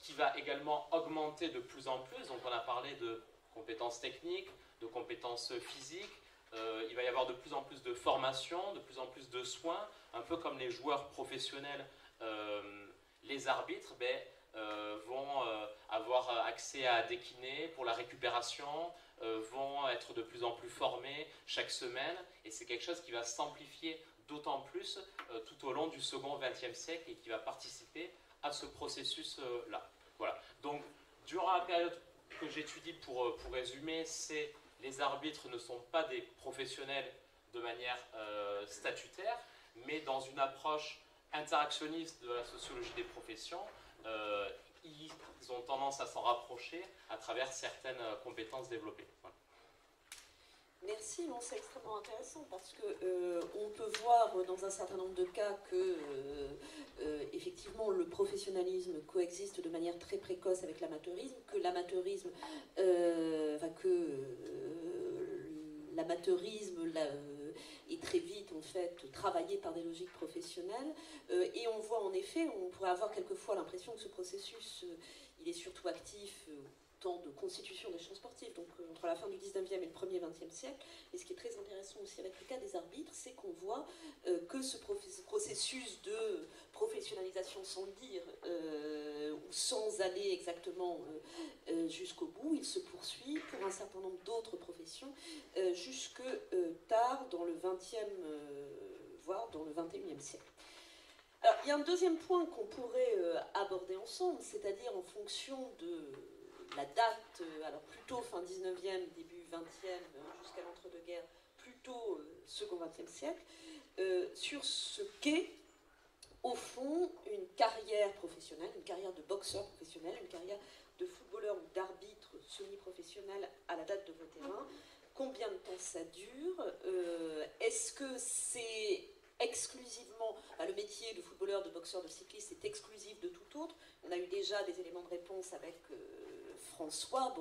qui va également augmenter de plus en plus. Donc on a parlé de compétences techniques, de compétences physiques, il va y avoir de plus en plus de formation, de plus en plus de soins, un peu comme les joueurs professionnels, les arbitres vont avoir accès à des kinés pour la récupération, vont être de plus en plus formés chaque semaine, et c'est quelque chose qui va s'amplifier d'autant plus tout au long du second XXe siècle et qui va participer à ce processus-là. Voilà. Donc, durant la période que j'étudie, pour résumer, c'est les arbitres ne sont pas des professionnels de manière statutaire, mais dans une approche interactionniste de la sociologie des professions, ils ont tendance à s'en rapprocher à travers certaines compétences développées. Voilà. Merci, non, c'est extrêmement intéressant parce que on peut voir dans un certain nombre de cas que effectivement le professionnalisme coexiste de manière très précoce avec l'amateurisme, que l'amateurisme est très vite en fait travaillé par des logiques professionnelles, et on voit en effet, on pourrait avoir quelquefois l'impression que ce processus il est surtout actif temps de constitution des champs sportifs, donc entre la fin du 19e et le premier 20e siècle. Et ce qui est très intéressant aussi avec le cas des arbitres, c'est qu'on voit que ce processus de professionnalisation, sans le dire, ou sans aller exactement jusqu'au bout, il se poursuit pour un certain nombre d'autres professions jusque tard dans le 20e, voire dans le 21e siècle. Alors, il y a un deuxième point qu'on pourrait aborder ensemble, c'est-à-dire en fonction de la date, alors plutôt fin 19e, début 20e, jusqu'à l'entre-deux-guerres, plutôt second 20e siècle, sur ce qu'est, au fond, une carrière professionnelle, une carrière de boxeur professionnel, une carrière de footballeur ou d'arbitre semi-professionnel à la date de vos terrains. Combien de temps ça dure? Est-ce que c'est exclusivement, le métier de footballeur, de boxeur, de cycliste est exclusif de tout autre? On a eu déjà des éléments de réponse avec François,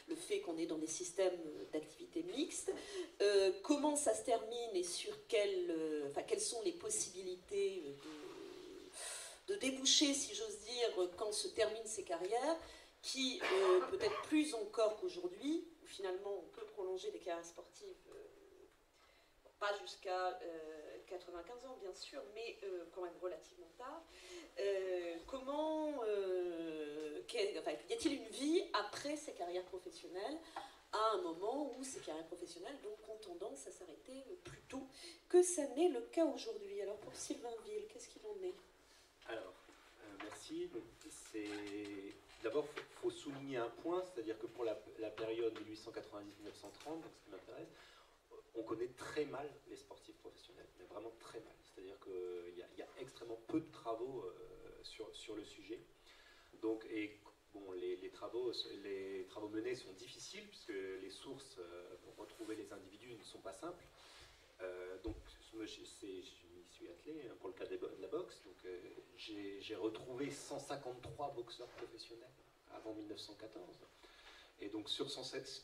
le fait qu'on est dans des systèmes d'activité mixtes. Comment ça se termine et sur quelles sont les possibilités de déboucher, si j'ose dire, quand se terminent ces carrières, qui, peut-être plus encore qu'aujourd'hui, où finalement on peut prolonger des carrières sportives, pas jusqu'à 95 ans bien sûr, mais quand même relativement tard. Y a-t-il une vie après ces carrières professionnelles, à un moment où ces carrières professionnelles donc, ont tendance à s'arrêter plus tôt que ça n'est le cas aujourd'hui? Alors pour Sylvain Ville, qu'est-ce qu'il en est? Alors, merci. D'abord, il faut souligner un point, c'est-à-dire que pour la période 1890-1930, ce qui m'intéresse, on connaît très mal les sportifs professionnels, mais vraiment très mal. C'est-à-dire qu'il y a extrêmement peu de travaux sur le sujet. Donc, les travaux menés sont difficiles, puisque les sources pour retrouver les individus ne sont pas simples. Donc, je m'y suis attelé pour le cas de la boxe. Donc, j'ai retrouvé 153 boxeurs professionnels avant 1914. Et donc,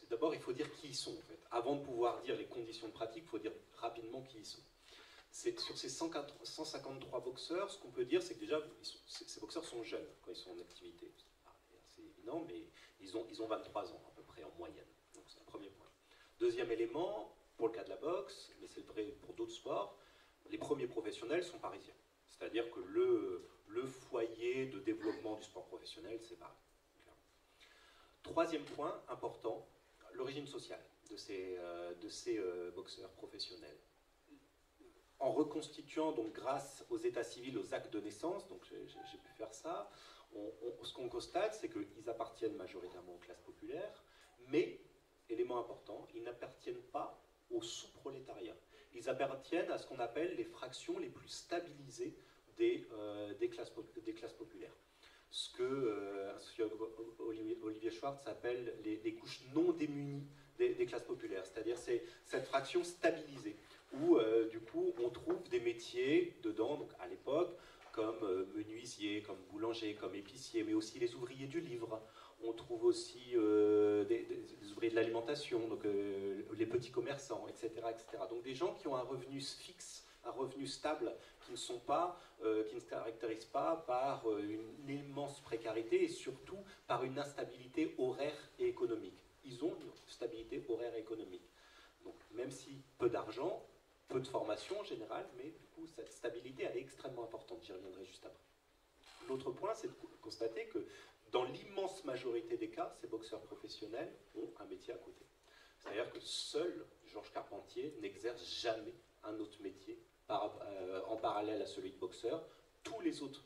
d'abord, il faut dire qui ils sont, en fait. Avant de pouvoir dire les conditions de pratique, il faut dire rapidement qui ils sont. Sur ces 153 boxeurs, ce qu'on peut dire, c'est que déjà, ces boxeurs sont jeunes quand ils sont en activité. C'est énorme, mais ils ont 23 ans à peu près en moyenne. Donc c'est un premier point. Deuxième élément, pour le cas de la boxe, mais c'est vrai pour d'autres sports, les premiers professionnels sont parisiens. C'est-à-dire que le foyer de développement du sport professionnel, c'est Paris. Troisième point important, l'origine sociale de ces boxeurs professionnels. En reconstituant, donc grâce aux états civils, aux actes de naissance, donc j'ai pu faire ça, ce qu'on constate, c'est qu'ils appartiennent majoritairement aux classes populaires, mais, élément important, ils n'appartiennent pas au sous-prolétariat. Ils appartiennent à ce qu'on appelle les fractions les plus stabilisées des classes populaires. Ce que un sociologue Olivier Schwartz appelle les couches non démunies des classes populaires, c'est-à-dire c'est cette fraction stabilisée, où du coup on trouve des métiers dedans, donc à l'époque, comme menuisier, comme boulanger, comme épicier, mais aussi les ouvriers du livre. On trouve aussi des ouvriers de l'alimentation, donc les petits commerçants, etc., etc. Donc des gens qui ont un revenu fixe, un revenu stable, qui ne se caractérisent pas par une immense précarité et surtout par une instabilité horaire et économique. Ils ont une stabilité horaire et économique. Donc même si peu d'argent, peu de formation en général, mais du coup cette stabilité elle est extrêmement importante, j'y reviendrai juste après. L'autre point, c'est de constater que dans l'immense majorité des cas, ces boxeurs professionnels ont un métier à côté. C'est-à-dire que seul Georges Carpentier n'exerce jamais un autre métier en parallèle à celui de boxeur. Tous les autres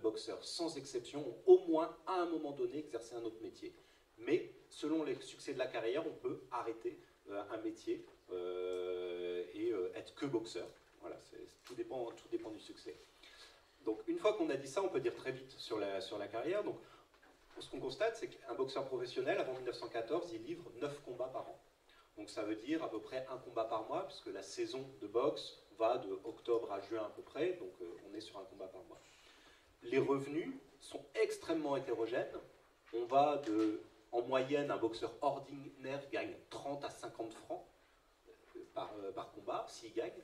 boxeurs, sans exception, ont au moins à un moment donné exercé un autre métier. Mais selon les succès de la carrière, on peut arrêter un métier et être que boxeur. Voilà, tout dépend du succès. Donc une fois qu'on a dit ça, on peut dire très vite sur la carrière. Donc, ce qu'on constate, c'est qu'un boxeur professionnel, avant 1914, il livre 9 combats par an. Donc ça veut dire à peu près un combat par mois, puisque la saison de boxe va de octobre à juin à peu près, donc on est sur un combat par mois. Les revenus sont extrêmement hétérogènes. On va en moyenne, un boxeur ordinaire gagne 30 à 50 francs par combat, s'il gagne.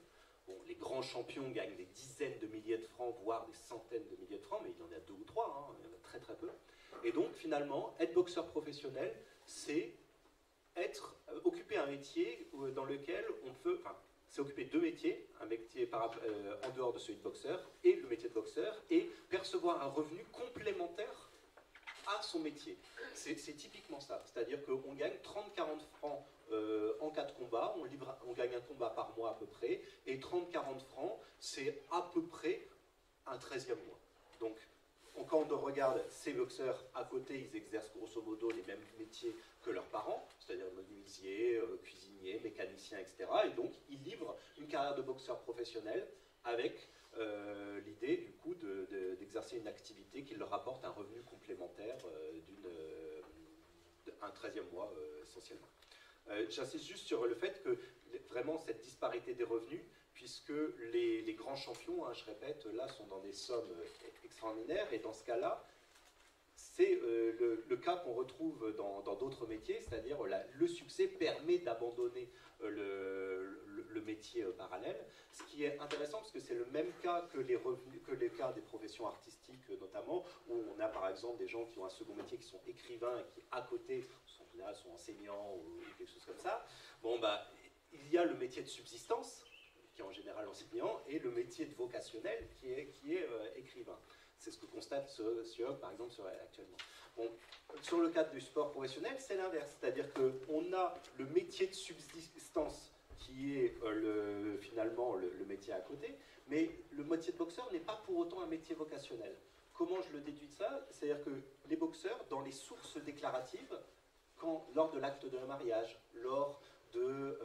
Bon, les grands champions gagnent des dizaines de milliers de francs, voire des centaines de milliers de francs, mais il y en a 2 ou 3, il y en a très très peu. Et donc finalement, être boxeur professionnel, c'est occuper un métier dans lequel on peut... c'est occuper 2 métiers, un métier en dehors de celui de boxeur, et le métier de boxeur, et percevoir un revenu complémentaire à son métier. C'est typiquement ça, c'est-à-dire qu'on gagne 30-40 francs en cas de combat, on gagne un combat par mois à peu près, et 30-40 francs, c'est à peu près un 13e mois. Donc, quand on regarde ces boxeurs à côté, ils exercent grosso modo les mêmes métiers que leurs parents, c'est-à-dire menuisier, cuisinier, mécanicien, etc. Et donc, ils livrent une carrière de boxeur professionnel avec l'idée, du coup, d'exercer une activité qui leur apporte un revenu complémentaire d'un 13e mois, essentiellement. J'insiste juste sur le fait que vraiment cette disparité des revenus, puisque les grands champions, je répète, là sont dans des sommes extraordinaires, et dans ce cas-là, c'est le cas qu'on retrouve dans d'autres métiers, c'est-à-dire le succès permet d'abandonner le métier parallèle, ce qui est intéressant parce que c'est le même cas que les cas des professions artistiques notamment, où on a par exemple des gens qui ont un second métier, qui sont écrivains et qui à côté en général sont enseignants ou quelque chose comme ça. Bon, il y a le métier de subsistance qui est en général enseignant, et le métier de vocationnel qui est écrivain. C'est ce que constate sociologue, par exemple, actuellement. Bon, sur le cadre du sport professionnel, c'est l'inverse. C'est-à-dire qu'on a le métier de subsistance qui est finalement le métier à côté, mais le métier de boxeur n'est pas pour autant un métier vocationnel. Comment je le déduis de ça? C'est-à-dire que les boxeurs, dans les sources déclaratives, lors de l'acte de mariage, lors de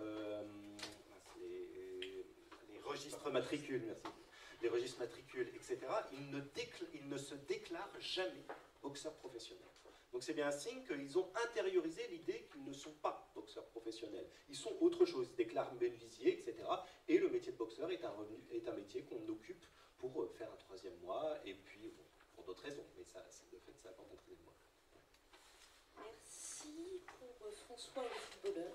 les registres matricules, merci, les registres matricules, etc., ils ne se déclarent jamais boxeurs professionnels. Donc c'est bien un signe qu'ils ont intériorisé l'idée qu'ils ne sont pas boxeurs professionnels. Ils sont autre chose, ils déclarent menuisier, etc. Et le métier de boxeur est un métier qu'on occupe pour faire un 3e mois, et puis bon, pour d'autres raisons, mais le fait ça apporte un 3e mois. Merci pour François, le footballeur.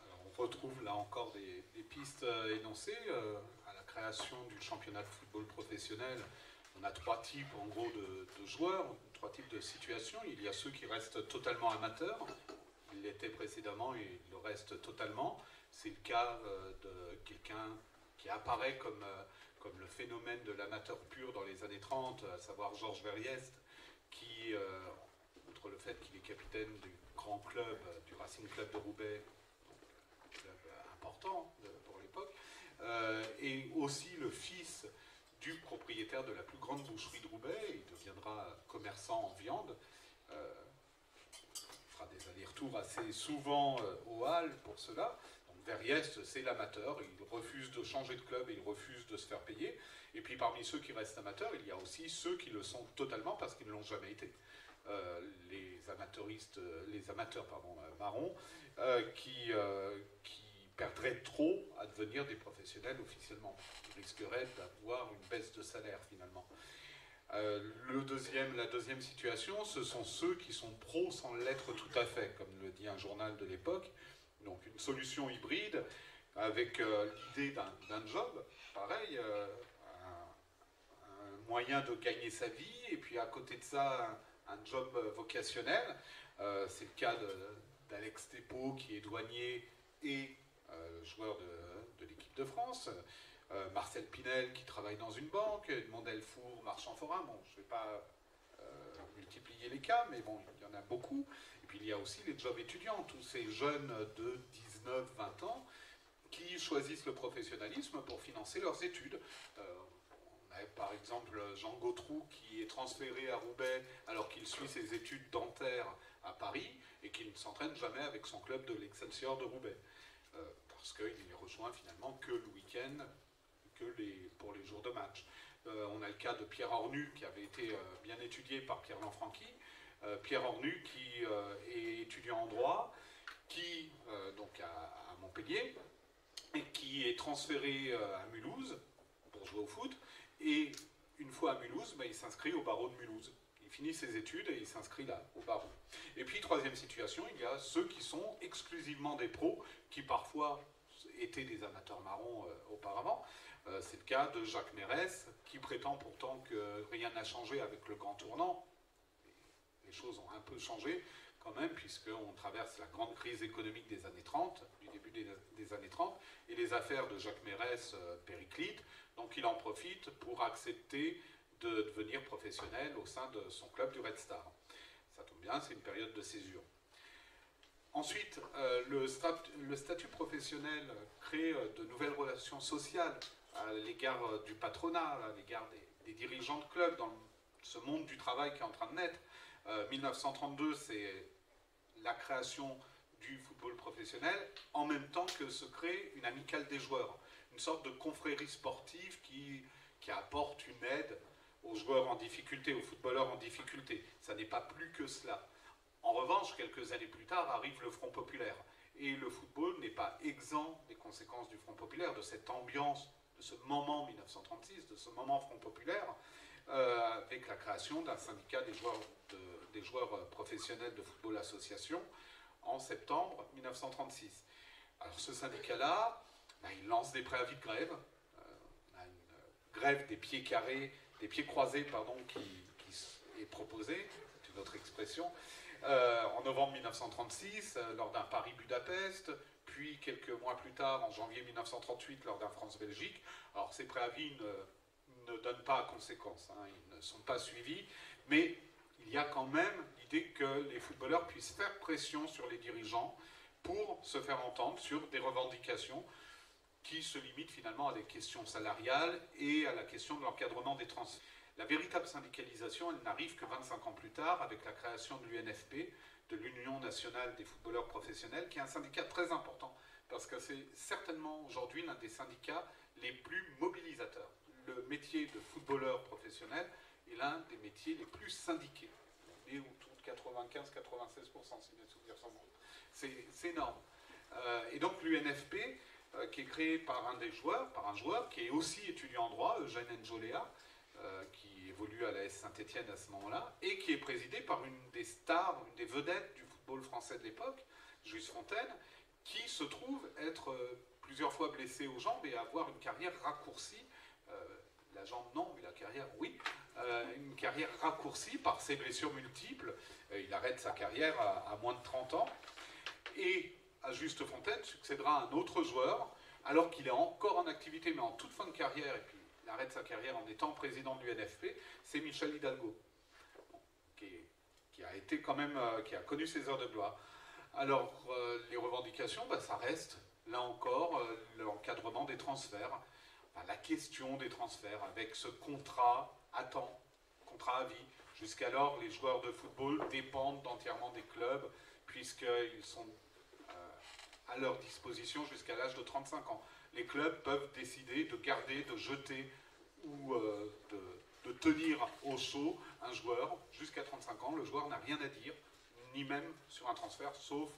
Alors, retrouve là encore des pistes énoncées. À la création du championnat de football professionnel, on a 3 types en gros de joueurs, 3 types de situations. Il y a ceux qui restent totalement amateurs, ils l'étaient précédemment et ils le restent totalement. C'est le cas de quelqu'un qui apparaît comme le phénomène de l'amateur pur dans les années 30, à savoir Georges Verriest, qui, outre le fait qu'il est capitaine du grand club, du Racing Club de Roubaix, club important pour l'époque, et aussi le fils du propriétaire de la plus grande boucherie de Roubaix. Il deviendra commerçant en viande. Il fera des allers-retours assez souvent aux Halles pour cela. Donc Verriest, c'est l'amateur. Il refuse de changer de club et il refuse de se faire payer. Et puis parmi ceux qui restent amateurs, il y a aussi ceux qui le sont totalement parce qu'ils ne l'ont jamais été. Les amateurs marrons, qui perdraient trop à devenir des professionnels officiellement. Ils risqueraient d'avoir une baisse de salaire finalement. La deuxième situation, ce sont ceux qui sont pros sans l'être tout à fait, comme le dit un journal de l'époque. Donc une solution hybride avec l'idée d'un job, pareil, un moyen de gagner sa vie, et puis à côté de ça, un job vocationnel. C'est le cas d'Alex Thépaut, qui est douanier et joueur de l'équipe de France. Marcel Pinel, qui travaille dans une banque. Edmond Delfour, marchand forain. Bon, je ne vais pas multiplier les cas, mais bon, il y en a beaucoup. Et puis il y a aussi les jobs étudiants, tous ces jeunes de 19-20 ans qui choisissent le professionnalisme pour financer leurs études. On a par exemple Jean Gautroux qui est transféré à Roubaix alors qu'il suit ses études dentaires à Paris et qui ne s'entraîne jamais avec son club de l'Excelsior de Roubaix. Parce qu'il est rejoint finalement que le week-end, pour les jours de match. On a le cas de Pierre Ornu qui avait été bien étudié par Pierre Lanfranchi. Pierre Ornu qui est étudiant en droit, qui donc à Montpellier, et qui est transféré à Mulhouse pour jouer au foot. Et une fois à Mulhouse, il s'inscrit au barreau de Mulhouse. Il finit ses études et il s'inscrit là, au barreau. Et puis, troisième situation, il y a ceux qui sont exclusivement des pros, qui parfois étaient des amateurs marrons auparavant. C'est le cas de Jacques Mérès, qui prétend pourtant que rien n'a changé avec le grand tournant. Les choses ont un peu changé quand même, puisqu'on traverse la grande crise économique des années 30, du début des années 30, et les affaires de Jacques Mérès périclitent. Donc il en profite pour accepter de devenir professionnel au sein de son club du Red Star. Ça tombe bien, c'est une période de césure. Ensuite, le statut professionnel crée de nouvelles relations sociales à l'égard du patronat, à l'égard des dirigeants de clubs dans ce monde du travail qui est en train de naître. 1932, c'est la création du football professionnel, en même temps que se crée une amicale des joueurs, une sorte de confrérie sportive qui apporte une aide aux joueurs en difficulté, aux footballeurs en difficulté. Ça n'est pas plus que cela. En revanche, quelques années plus tard, arrive le Front populaire. Et le football n'est pas exempt des conséquences du Front populaire, de cette ambiance, de ce moment 1936, de ce moment Front populaire, avec la création d'un syndicat des joueurs professionnels de football association en septembre 1936. Alors ce syndicat-là, il lance des préavis de grève. On a une grève des pieds croisés, qui est proposée, c'est une autre expression, en novembre 1936, lors d'un Paris-Budapest, puis quelques mois plus tard, en janvier 1938, lors d'un France-Belgique. Alors ces préavis ne donnent pas conséquence, ils ne sont pas suivis, mais il y a quand même l'idée que les footballeurs puissent faire pression sur les dirigeants pour se faire entendre sur des revendications qui se limitent finalement à des questions salariales et à la question de l'encadrement des transferts. La véritable syndicalisation, elle n'arrive que 25 ans plus tard avec la création de l'UNFP, de l'Union nationale des footballeurs professionnels, qui est un syndicat très important parce que c'est certainement aujourd'hui l'un des syndicats les plus mobilisateurs. Le métier de footballeur professionnel est l'un des métiers les plus syndiqués. On est autour de 95-96%, si mes souvenirs sont bons. C'est énorme. Et donc l'UNFP, qui est créé par un joueur qui est aussi étudiant en droit, Eugène Enjolea, qui évolue à la S Saint-Étienne à ce moment-là, et qui est présidé par une des stars, une des vedettes du football français de l'époque, Juste Fontaine, qui se trouve être plusieurs fois blessé aux jambes et avoir une carrière raccourcie. La jambe non, mais la carrière oui. Une carrière raccourcie par ses blessures multiples. Il arrête sa carrière à moins de 30 ans. Et à Juste Fontaine succédera un autre joueur, alors qu'il est encore en activité, mais en toute fin de carrière, et puis il arrête sa carrière en étant président de l'UNFP, c'est Michel Hidalgo, qui a été quand même, qui a connu ses heures de gloire. Alors, les revendications, ça reste, là encore, l'encadrement des transferts, la question des transferts, avec ce contrat à temps, contrat à vie. Jusqu'alors, les joueurs de football dépendent entièrement des clubs, puisqu'ils sont à leur disposition jusqu'à l'âge de 35 ans. Les clubs peuvent décider de garder, de jeter ou de tenir au chaud un joueur jusqu'à 35 ans. Le joueur n'a rien à dire, ni même sur un transfert, sauf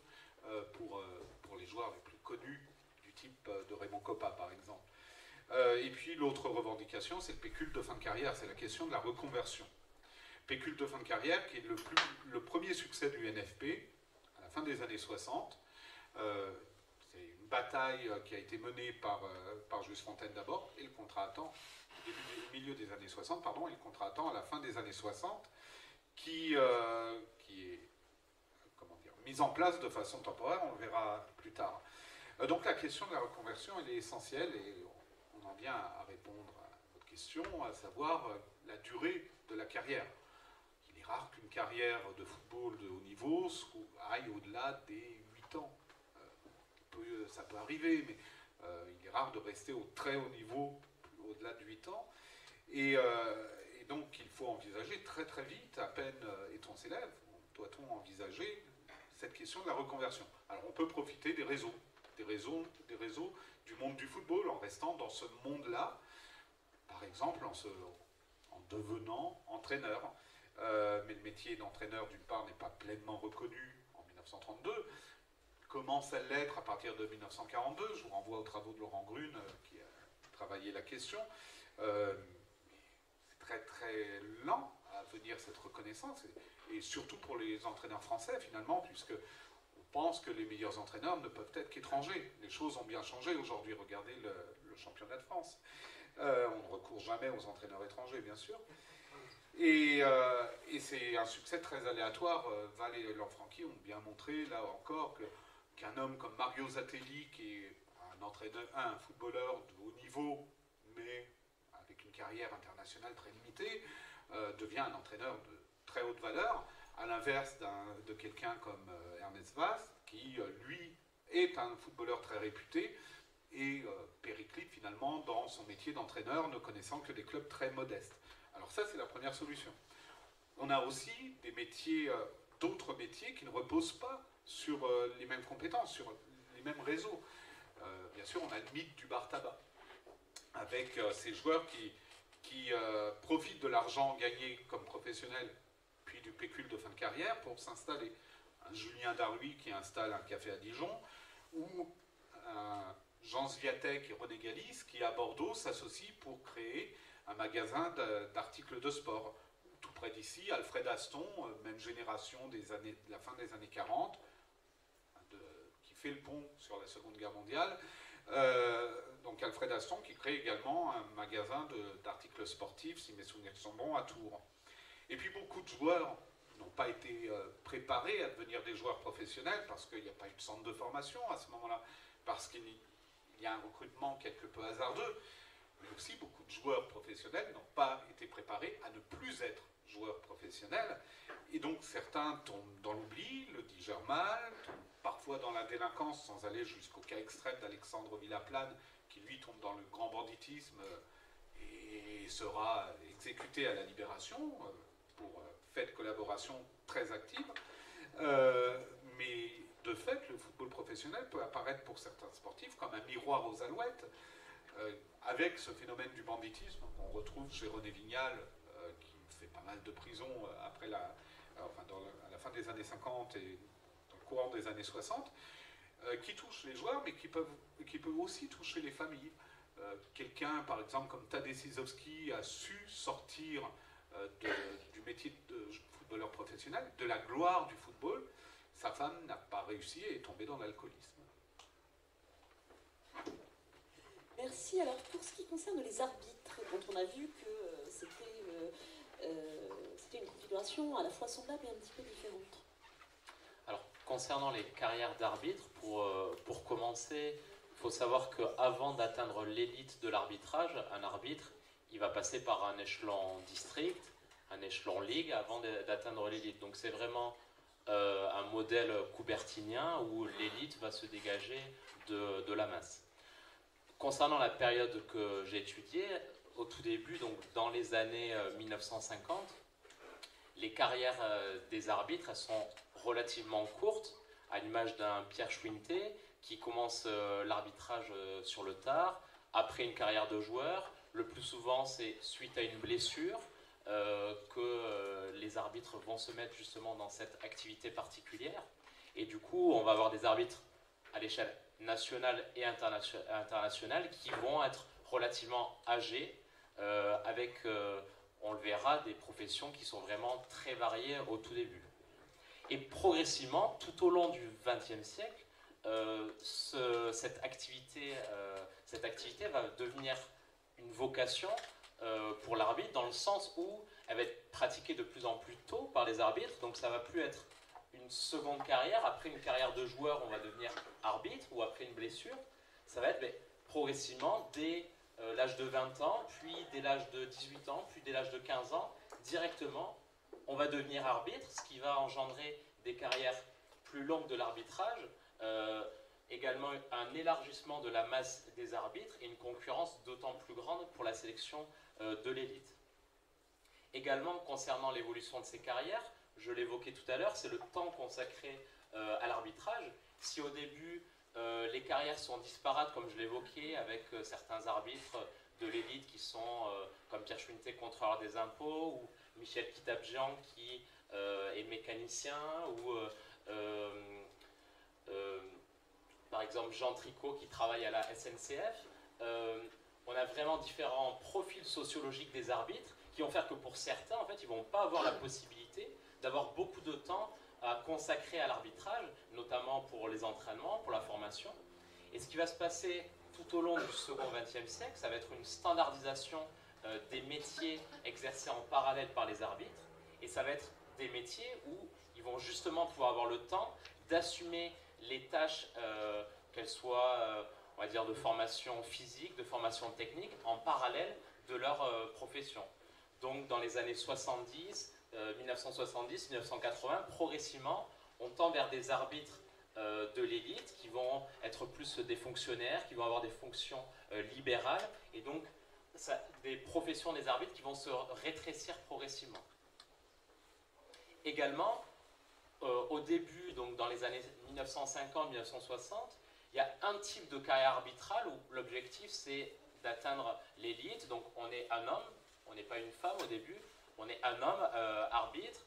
pour les joueurs les plus connus, du type de Raymond Kopa, par exemple. Et puis l'autre revendication, c'est le pécule de fin de carrière, c'est la question de la reconversion. Pécule de fin de carrière qui est le premier succès du NFP à la fin des années 60. C'est une bataille qui a été menée par Juste Fontaine d'abord, et le contrat à temps, au milieu des années 60, pardon, et le contrat à temps à la fin des années 60, qui est mise en place de façon temporaire, on le verra plus tard. Donc la question de la reconversion, elle est essentielle, et on en vient à répondre à votre question, à savoir la durée de la carrière. Il est rare qu'une carrière de football de haut niveau aille au-delà des 8 ans. Ça peut arriver, mais il est rare de rester au très haut niveau au-delà de 8 ans. Et donc il faut envisager très très vite, à peine est-on s'élève, doit-on envisager cette question de la reconversion. Alors on peut profiter des réseaux du monde du football en restant dans ce monde-là, par exemple en devenant entraîneur. Mais le métier d'entraîneur, d'une part, n'est pas pleinement reconnu en 1932, commence à l'être à partir de 1942. Je vous renvoie aux travaux de Laurent Grune, qui a travaillé la question. C'est très très lent à venir cette reconnaissance, et surtout pour les entraîneurs français finalement, puisque on pense que les meilleurs entraîneurs ne peuvent être qu'étrangers. Les choses ont bien changé aujourd'hui, regardez le championnat de France. On ne recourt jamais aux entraîneurs étrangers, bien sûr. Et c'est un succès très aléatoire. Val et Lanfranchi ont bien montré, là encore, qu'un homme comme Mario Zatelli, qui est un footballeur de haut niveau, mais avec une carrière internationale très limitée, devient un entraîneur de très haute valeur, à l'inverse de quelqu'un comme Ernest Vaz, qui, lui, est un footballeur très réputé, et périclite finalement dans son métier d'entraîneur, ne connaissant que des clubs très modestes. Alors ça, c'est la première solution. On a aussi des métiers, d'autres métiers qui ne reposent pas sur les mêmes compétences, sur les mêmes réseaux. Bien sûr, on a le mythe du bar-tabac, avec ces joueurs qui profitent de l'argent gagné comme professionnel, puis du pécule de fin de carrière pour s'installer. Un Julien Darluy qui installe un café à Dijon, ou un Jean Sviatek et René Galis qui, à Bordeaux, s'associent pour créer un magasin d'articles de sport. Tout près d'ici, Alfred Aston, même génération de la fin des années 40, qui fait le pont sur la Seconde Guerre mondiale. Donc Alfred Aston qui crée également un magasin d'articles sportifs, si mes souvenirs sont bons, à Tours. Et puis beaucoup de joueurs n'ont pas été préparés à devenir des joueurs professionnels parce qu'il n'y a pas eu de centre de formation à ce moment-là, parce qu'il y a un recrutement quelque peu hasardeux. Mais aussi beaucoup de joueurs professionnels n'ont pas été préparés à ne plus être joueurs professionnels. Et donc certains tombent dans l'oubli, le digèrent mal, tombent parfois dans la délinquance, sans aller jusqu'au cas extrême d'Alexandre Villaplane, qui lui tombe dans le grand banditisme et sera exécuté à la Libération pour fait de collaboration très active. Mais de fait, le football professionnel peut apparaître pour certains sportifs comme un miroir aux alouettes, avec ce phénomène du banditisme qu'on retrouve chez René Vignal, qui fait pas mal de prison à la fin des années 50 et dans le courant des années 60, qui touche les joueurs, mais qui peuvent aussi toucher les familles. Quelqu'un, par exemple, comme Tadej Sizowski, a su sortir du métier de footballeur professionnel, de la gloire du football. Sa femme n'a pas réussi et est tombée dans l'alcoolisme. Merci. Alors, pour ce qui concerne les arbitres, dont on a vu que c'était une configuration à la fois semblable et un petit peu différente. Alors, concernant les carrières d'arbitre, pour commencer, il faut savoir qu'avant d'atteindre l'élite de l'arbitrage, un arbitre, il va passer par un échelon district, un échelon ligue, avant d'atteindre l'élite. Donc c'est vraiment un modèle coubertinien où l'élite va se dégager de la masse. Concernant la période que j'ai étudiée, au tout début, donc dans les années 1950, les carrières des arbitres, elles sont relativement courtes, à l'image d'un Pierre Schwinté qui commence l'arbitrage sur le tard, après une carrière de joueur. Le plus souvent, c'est suite à une blessure que les arbitres vont se mettre justement dans cette activité particulière. Et du coup, on va avoir des arbitres à l'échelle nationale et internationale qui vont être relativement âgés, avec, on le verra, des professions qui sont vraiment très variées au tout début. Et progressivement, tout au long du XXe siècle, cette activité va devenir une vocation pour l'arbitre, dans le sens où elle va être pratiquée de plus en plus tôt par les arbitres. Donc ça ne va plus être une seconde carrière. Après une carrière de joueur, on va devenir arbitre, ou après une blessure. Ça va être progressivement dès l'âge de 20 ans, puis dès l'âge de 18 ans, puis dès l'âge de 15 ans, directement, on va devenir arbitre, ce qui va engendrer des carrières plus longues de l'arbitrage, également un élargissement de la masse des arbitres et une concurrence d'autant plus grande pour la sélection de l'élite. Également, concernant l'évolution de ces carrières, je l'évoquais tout à l'heure, c'est le temps consacré à l'arbitrage. Si au début, les carrières sont disparates, comme je l'évoquais, avec certains arbitres de l'élite qui sont, comme Pierre Schwinté, contrôleur des impôts, ou Michel Kitabjian qui est mécanicien, ou par exemple Jean Tricot qui travaille à la SNCF, on a vraiment différents profils sociologiques des arbitres qui vont faire que pour certains, en fait, ils ne vont pas avoir la possibilité d'avoir beaucoup de temps à consacrer à l'arbitrage, notamment pour les entraînements, pour la formation. Et ce qui va se passer tout au long du second XXe siècle, ça va être une standardisation des métiers exercés en parallèle par les arbitres, et ça va être des métiers où ils vont justement pouvoir avoir le temps d'assumer les tâches, qu'elles soient, on va dire, de formation physique, de formation technique, en parallèle de leur profession. Donc dans les années 70, 1970, 1980, progressivement, on tend vers des arbitres de l'élite qui vont être plus des fonctionnaires, qui vont avoir des fonctions libérales, et donc des professions des arbitres qui vont se rétrécir progressivement. Également, au début, donc dans les années 1950-1960, il y a un type de carrière arbitrale où l'objectif c'est d'atteindre l'élite. Donc on est un homme, on n'est pas une femme au début, on est un homme arbitre,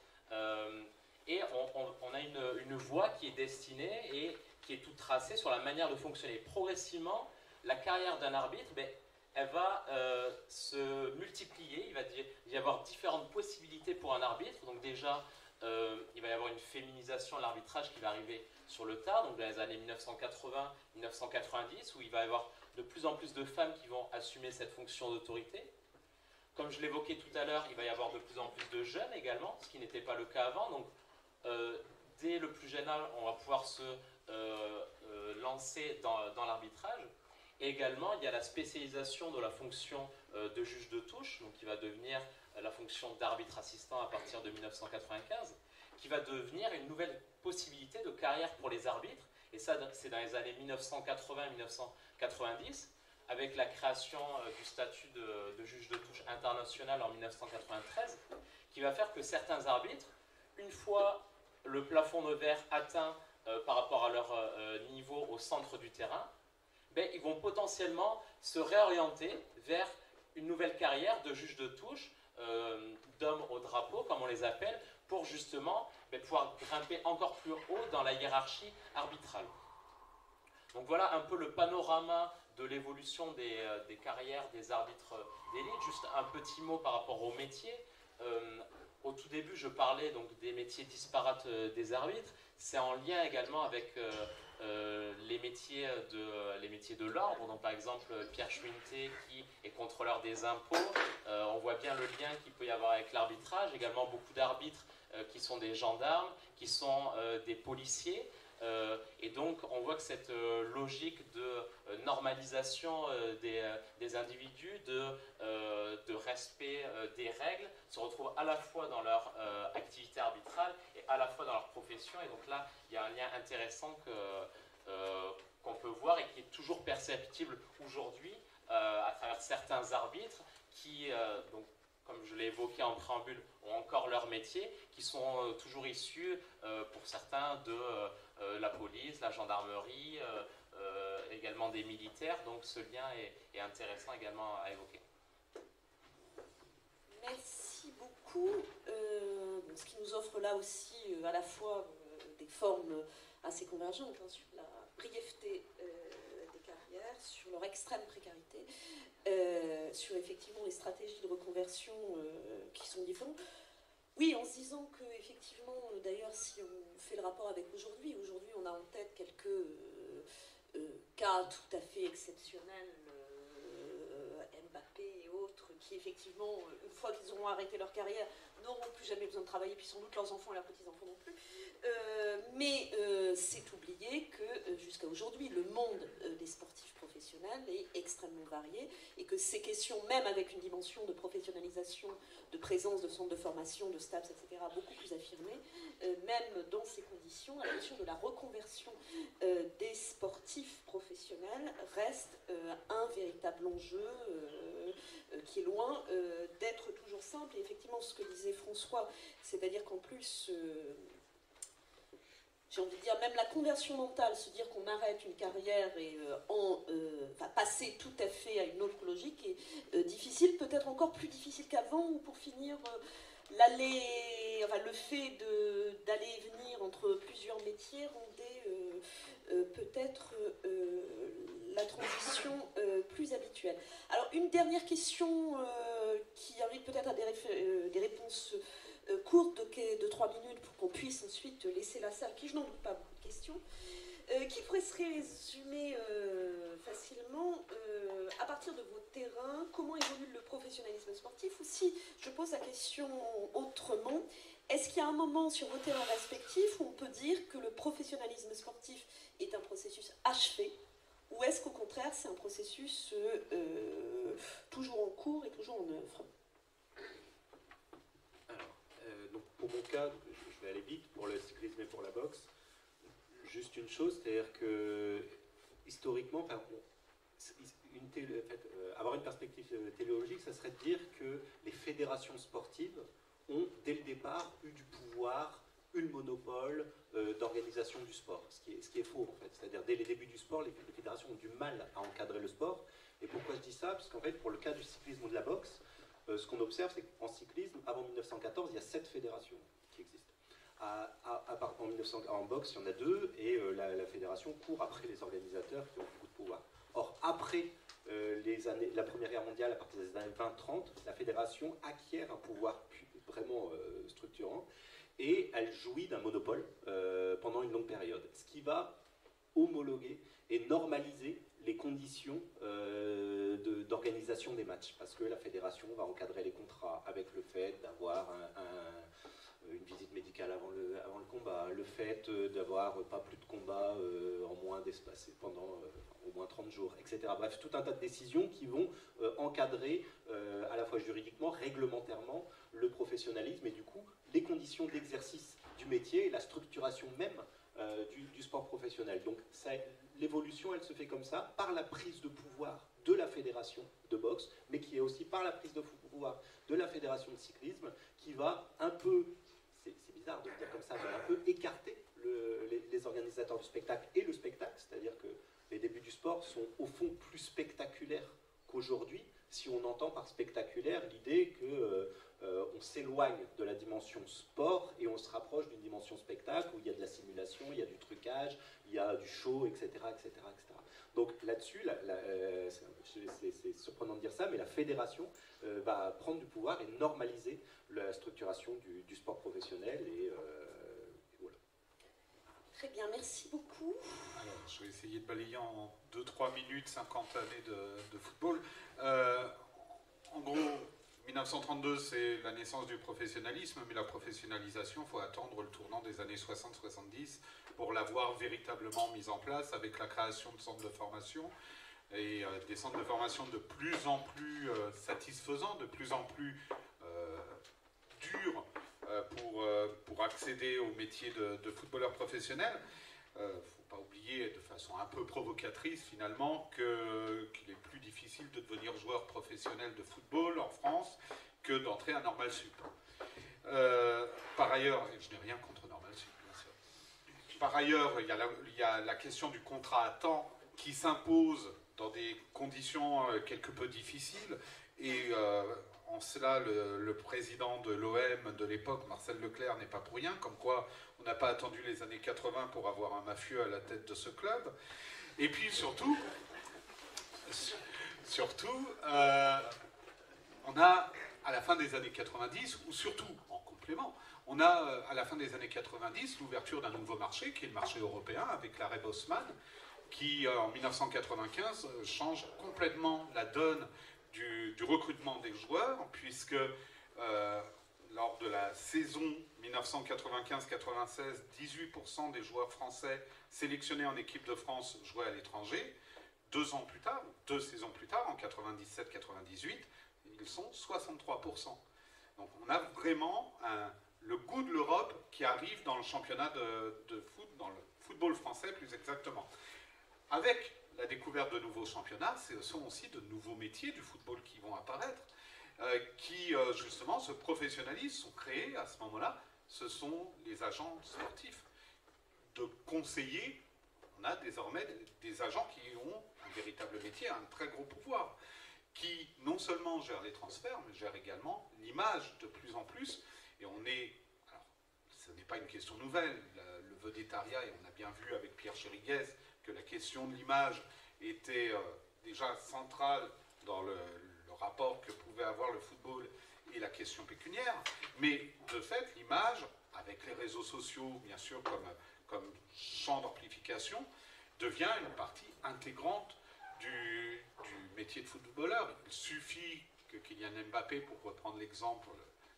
et on a une voie qui est destinée et qui est toute tracée sur la manière de fonctionner. Progressivement, la carrière d'un arbitre, elle va se multiplier, il va y avoir différentes possibilités pour un arbitre. Donc déjà, il va y avoir une féminisation de l'arbitrage qui va arriver sur le tard, donc dans les années 1980-1990, où il va y avoir de plus en plus de femmes qui vont assumer cette fonction d'autorité. Comme je l'évoquais tout à l'heure, il va y avoir de plus en plus de jeunes également, ce qui n'était pas le cas avant. Donc, dès le plus jeune âge, on va pouvoir se lancer dans l'arbitrage. Et également, il y a la spécialisation de la fonction de juge de touche, donc qui va devenir la fonction d'arbitre assistant à partir de 1995, qui va devenir une nouvelle possibilité de carrière pour les arbitres. Et ça, c'est dans les années 1980-1990, avec la création du statut de juge de touche international en 1993, qui va faire que certains arbitres, une fois le plafond de verre atteint par rapport à leur niveau au centre du terrain, ils vont potentiellement se réorienter vers une nouvelle carrière de juge de touche, d'hommes au drapeau, comme on les appelle, pour justement pouvoir grimper encore plus haut dans la hiérarchie arbitrale. Donc voilà un peu le panorama de l'évolution des carrières des arbitres d'élite. Juste un petit mot par rapport au métier. Au tout début, je parlais donc des métiers disparates des arbitres. C'est en lien également avec les métiers de l'ordre, donc par exemple Pierre Schminté qui est contrôleur des impôts, on voit bien le lien qu'il peut y avoir avec l'arbitrage, également beaucoup d'arbitres qui sont des gendarmes, qui sont des policiers, et donc on voit que cette logique de normalisation des individus, de respect des règles, se retrouve à la fois dans leur activité arbitrale et à la fois dans leur profession, et donc là il y a un lien intéressant qu'on peut voir et qui est toujours perceptible aujourd'hui à travers certains arbitres qui, donc, comme je l'ai évoqué en préambule, ont encore leur métier, qui sont toujours issus, pour certains, de la police, la gendarmerie, également des militaires. Donc ce lien est intéressant également à évoquer. Merci beaucoup. Ce qui nous offre là aussi à la fois des formes assez convergentes, hein, sur la brièveté des carrières, sur leur extrême précarité, sur effectivement les stratégies de reconversion qui sont différentes. Oui, en se disant que effectivement, d'ailleurs, si on fait le rapport avec aujourd'hui on a en tête quelques cas tout à fait exceptionnels, Mbappé et autres, qui effectivement, une fois qu'ils auront arrêté leur carrière, n'auront plus jamais besoin de travailler, puis sans doute leurs enfants et leurs petits-enfants non plus. Mais c'est oublier que jusqu'à aujourd'hui, le monde des sportifs professionnels est extrêmement varié et que ces questions, même avec une dimension de professionnalisation, de présence de centres de formation, de STAPS, etc., beaucoup plus affirmée, même dans ces conditions, la question de la reconversion des sportifs professionnels reste un véritable enjeu qui est loin d'être toujours simple. Et effectivement, ce que disait François, c'est-à-dire qu'en plus, j'ai envie de dire, même la conversion mentale, se dire qu'on arrête une carrière et passer tout à fait à une autre logique est difficile, peut-être encore plus difficile qu'avant, ou pour finir, le fait d'aller et venir entre plusieurs métiers rendait peut-être la transition plus habituelle. Alors, une dernière question qui arrive peut-être à des réponses courte de 3 minutes pour qu'on puisse ensuite laisser la salle, qui je n'en doute pas beaucoup de questions, qui pourrait se résumer facilement à partir de vos terrains, comment évolue le professionnalisme sportif, ou si je pose la question autrement, est-ce qu'il y a un moment sur vos terrains respectifs où on peut dire que le professionnalisme sportif est un processus achevé, ou est-ce qu'au contraire c'est un processus toujours en cours et toujours en œuvre? Donc pour mon cas, je vais aller vite pour le cyclisme et pour la boxe. Juste une chose, c'est-à-dire que historiquement, avoir une perspective téléologique, ça serait de dire que les fédérations sportives ont dès le départ eu du pouvoir, une monopole d'organisation du sport, ce qui est faux en fait. C'est-à-dire dès les débuts du sport, les fédérations ont du mal à encadrer le sport. Et pourquoi je dis ça? Parce qu'en fait, pour le cas du cyclisme ou de la boxe, ce qu'on observe, c'est qu'en cyclisme, avant 1914, il y a 7 fédérations qui existent. En boxe, il y en a 2, et la fédération court après les organisateurs qui ont beaucoup de pouvoir. Or, après la Première Guerre mondiale, à partir des années 20-30, la fédération acquiert un pouvoir vraiment structurant, et elle jouit d'un monopole pendant une longue période. Ce qui va homologuer et normaliser les conditions d'organisation des matchs, parce que la fédération va encadrer les contrats avec le fait d'avoir une visite médicale avant le combat, le fait d'avoir pas plus de combats en moins d'espace pendant au moins 30 jours, etc. Bref, tout un tas de décisions qui vont encadrer à la fois juridiquement, réglementairement, le professionnalisme et du coup les conditions d'exercice du métier et la structuration même du sport professionnel. Donc l'évolution, elle se fait comme ça, par la prise de pouvoir de la fédération de boxe, mais qui est aussi par la prise de pouvoir de la fédération de cyclisme, qui va un peu, c'est bizarre de le dire comme ça, mais un peu écarter les organisateurs du spectacle et le spectacle, c'est-à-dire que les débuts du sport sont au fond plus spectaculaires qu'aujourd'hui, si on entend par spectaculaire l'idée qu'on s'éloigne de la dimension sport et on se rapproche d'une dimension spectacle où il y a de la simulation, il y a du trucage, il y a du show, etc. etc., etc. Donc là-dessus, c'est surprenant de dire ça, mais la fédération va prendre du pouvoir et normaliser la structuration du sport professionnel et voilà. Très bien, merci beaucoup. Alors, je vais essayer de balayer en 2-3 minutes 50 années de football. En gros, 1932, c'est la naissance du professionnalisme, mais la professionnalisation, il faut attendre le tournant des années 60-70 pour l'avoir véritablement mise en place avec la création de centres de formation et des centres de formation de plus en plus satisfaisants, de plus en plus durs pour accéder au métier de footballeur professionnel. Il ne faut pas oublier de façon un peu provocatrice finalement qu'il est plus difficile de devenir joueur professionnel de football en France que d'entrer à Normal Sup. Par ailleurs, et je n'ai rien contre Normal Sup, bien sûr. Par ailleurs, il y a la question du contrat à temps qui s'impose dans des conditions quelque peu difficiles et en cela, le président de l'OM de l'époque, Marcel Leclerc, n'est pas pour rien, comme quoi on n'a pas attendu les années 80 pour avoir un mafieux à la tête de ce club. Et puis surtout on a à la fin des années 90, ou surtout en complément, on a à la fin des années 90 l'ouverture d'un nouveau marché, qui est le marché européen, avec l'arrêt Bosman, qui en 1995 change complètement la donne du recrutement des joueurs, puisque lors de la saison 1995-96, 18% des joueurs français sélectionnés en équipe de France jouaient à l'étranger. 2 saisons plus tard, en 97-98, ils sont 63%. Donc on a vraiment le goût de l'Europe qui arrive dans le championnat de foot, dans le football français plus exactement. Avec la découverte de nouveaux championnats, ce sont aussi de nouveaux métiers du football qui vont apparaître, qui justement se professionnalisent, sont créés à ce moment-là. Ce sont les agents sportifs. De conseillers, on a désormais des agents qui ont un véritable métier, un très gros pouvoir, qui non seulement gèrent les transferts, mais gèrent également l'image de plus en plus. Et on est, alors ce n'est pas une question nouvelle, le vedettariat, et on a bien vu avec Pierre Chériguez que la question de l'image était déjà centrale dans le rapport que pouvait avoir le football et la question pécuniaire, mais de fait, l'image, avec les réseaux sociaux, bien sûr, comme champ d'amplification, devient une partie intégrante du métier de footballeur. Il suffit que Kylian Mbappé, pour reprendre l'exemple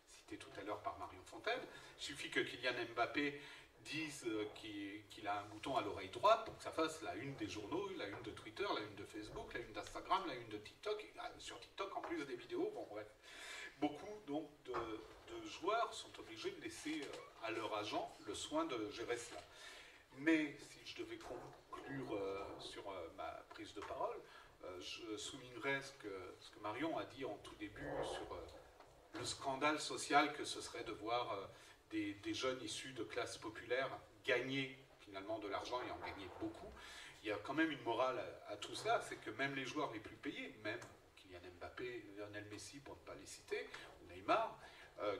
cité tout à l'heure par Marion Fontaine, il suffit que Kylian Mbappé dise qu'il a un bouton à l'oreille droite pour que ça fasse la une des journaux, la une de Twitter, la une de Facebook, la une d'Instagram, la une de TikTok. Et sur TikTok, en plus des vidéos, bon bref. Beaucoup donc de joueurs sont obligés de laisser à leur agent le soin de gérer cela. Mais si je devais conclure sur ma prise de parole, je soulignerais ce que Marion a dit en tout début sur le scandale social que ce serait de voir des jeunes issus de classes populaires gagner finalement de l'argent et en gagner beaucoup. Il y a quand même une morale à tout ça, c'est que même les joueurs les plus payés, même Kylian Mbappé, Lionel Messi pour ne pas les citer, ou Neymar,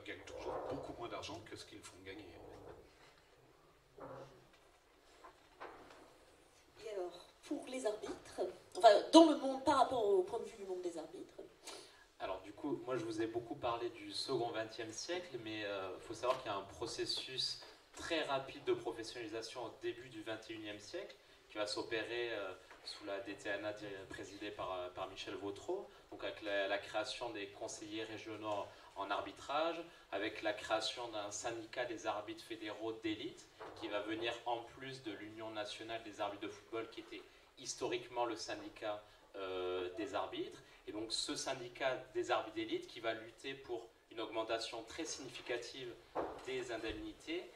gagnent toujours beaucoup moins d'argent que ce qu'ils font gagner. Et alors, pour les arbitres, enfin dans le monde, par rapport au point de vue du monde des arbitres. Alors du coup, moi je vous ai beaucoup parlé du second XXe siècle, mais il faut savoir qu'il y a un processus très rapide de professionnalisation au début du XXIe siècle qui va s'opérer sous la DTNA présidée par Michel Vautreau, donc avec la création des conseillers régionaux en arbitrage, avec la création d'un syndicat des arbitres fédéraux d'élite qui va venir en plus de l'Union nationale des arbitres de football qui était historiquement le syndicat des arbitres. Et donc ce syndicat des arbitres d'élite qui va lutter pour une augmentation très significative des indemnités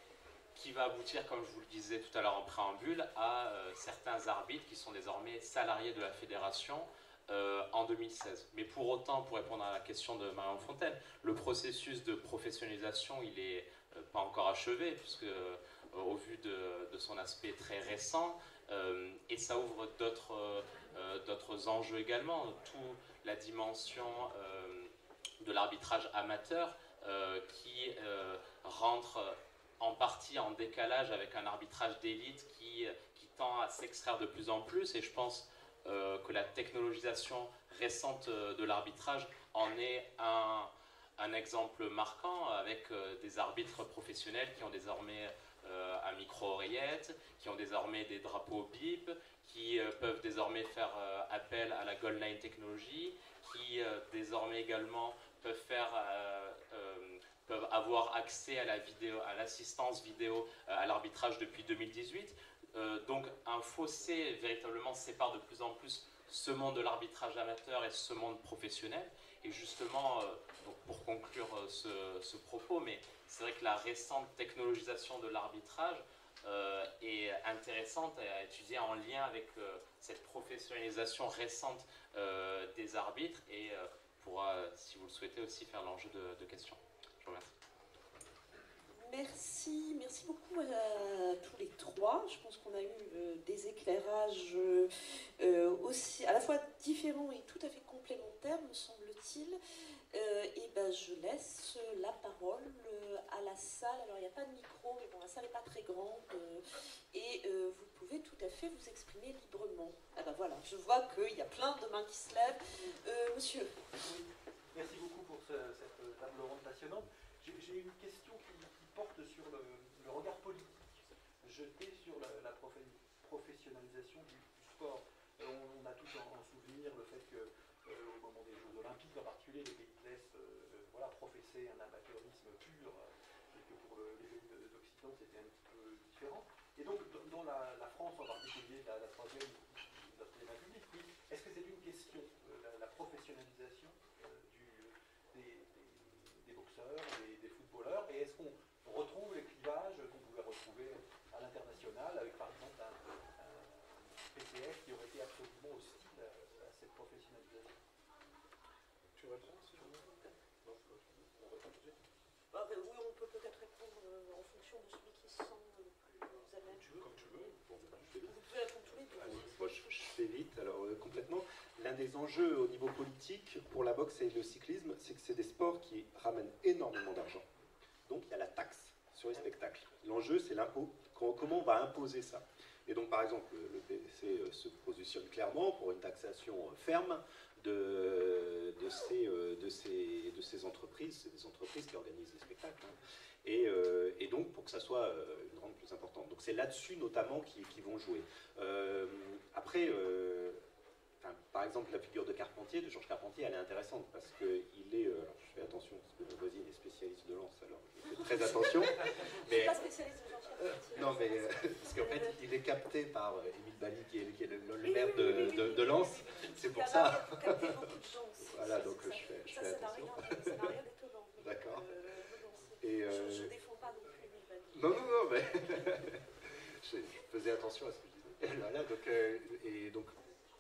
qui va aboutir, comme je vous le disais tout à l'heure en préambule, à certains arbitres qui sont désormais salariés de la fédération en 2016. Mais pour autant, pour répondre à la question de Marion Fontaine, le processus de professionnalisation, il n'est pas encore achevé, puisque au vu de son aspect très récent, et ça ouvre d'autres enjeux également, toute la dimension de l'arbitrage amateur qui rentre en partie en décalage avec un arbitrage d'élite qui tend à s'extraire de plus en plus, et je pense que la technologisation récente de l'arbitrage en est un exemple marquant, avec des arbitres professionnels qui ont désormais à micro-oreillette, qui ont désormais des drapeaux bip, qui peuvent désormais faire appel à la Gold Line Technology, qui désormais également peuvent avoir accès à la vidéo, à l'assistance vidéo à l'arbitrage depuis 2018. Donc un fossé véritablement sépare de plus en plus ce monde de l'arbitrage amateur et ce monde professionnel. Et justement, donc pour conclure ce propos, mais c'est vrai que la récente technologisation de l'arbitrage est intéressante à étudier en lien avec cette professionnalisation récente des arbitres et pourra, si vous le souhaitez, aussi faire l'enjeu de questions. Je vous remercie. Merci beaucoup à tous les trois. Je pense qu'on a eu des éclairages aussi à la fois différents et tout à fait complémentaires, me semble-t-il. Et ben, je laisse la parole à la salle. Alors, il n'y a pas de micro, mais bon, la salle n'est pas très grande. Et vous pouvez tout à fait vous exprimer librement. Ah ben voilà, je vois qu'il y a plein de mains qui se lèvent. Monsieur. Oui. Merci beaucoup pour cette table ronde passionnante. J'ai une question qui porte sur le regard politique jeté sur la professionnalisation du sport. On a tous en souvenir le fait que au moment des Jeux Olympiques, en particulier les pays de l'Est, professaient un amateurisme pur, et que pour les pays d'Occident c'était un petit peu différent. Et donc dans la France en particulier, la Troisième République, oui, est-ce que c'est une question, la professionnalisation des boxeurs, des footballeurs, et est-ce qu'on retrouve les clivages qu'on pouvait retrouver à l'international, avec par exemple un PCF qui aurait été absolument hostile à cette professionnalisation? Tu réponds, si je veux? Non, on répond tout de suite. Oui, on peut peut-être répondre en fonction de celui qui se sent le plus à l'aise. Comme tu veux. Bon, je fais vite. Vous pouvez répondre tous les deux. Allez, moi, je fais vite. Alors, complètement. L'un des enjeux au niveau politique pour la boxe et le cyclisme, c'est que c'est des sports qui ramènent énormément d'argent. Donc, il y a la taxe sur les spectacles. L'enjeu, c'est l'impôt. Comment on va imposer ça? Et donc, par exemple, le PDC se positionne clairement pour une taxation ferme de ces entreprises. C'est des entreprises qui organisent les spectacles. Et donc, pour que ça soit une rente plus importante. Donc, c'est là-dessus, notamment, qu'ils vont jouer. Après... par exemple, la figure de Carpentier, de Georges Carpentier, elle est intéressante parce qu'il est. Alors, je fais attention parce que ma voisine est spécialiste de lance, alors je fais très attention. Je ne suis pas spécialiste de Georges Carpentier. Non, mais parce qu'en fait, il est capté par Émile Bali, qui est le maire de Lens. C'est pour ça. Capté beaucoup de gens aussi. Voilà, donc je fais attention. Ça n'a rien d'étonnant. D'accord. Je ne défends pas non plus Émile Bali. Non, mais je faisais attention à ce que je disais. Voilà, donc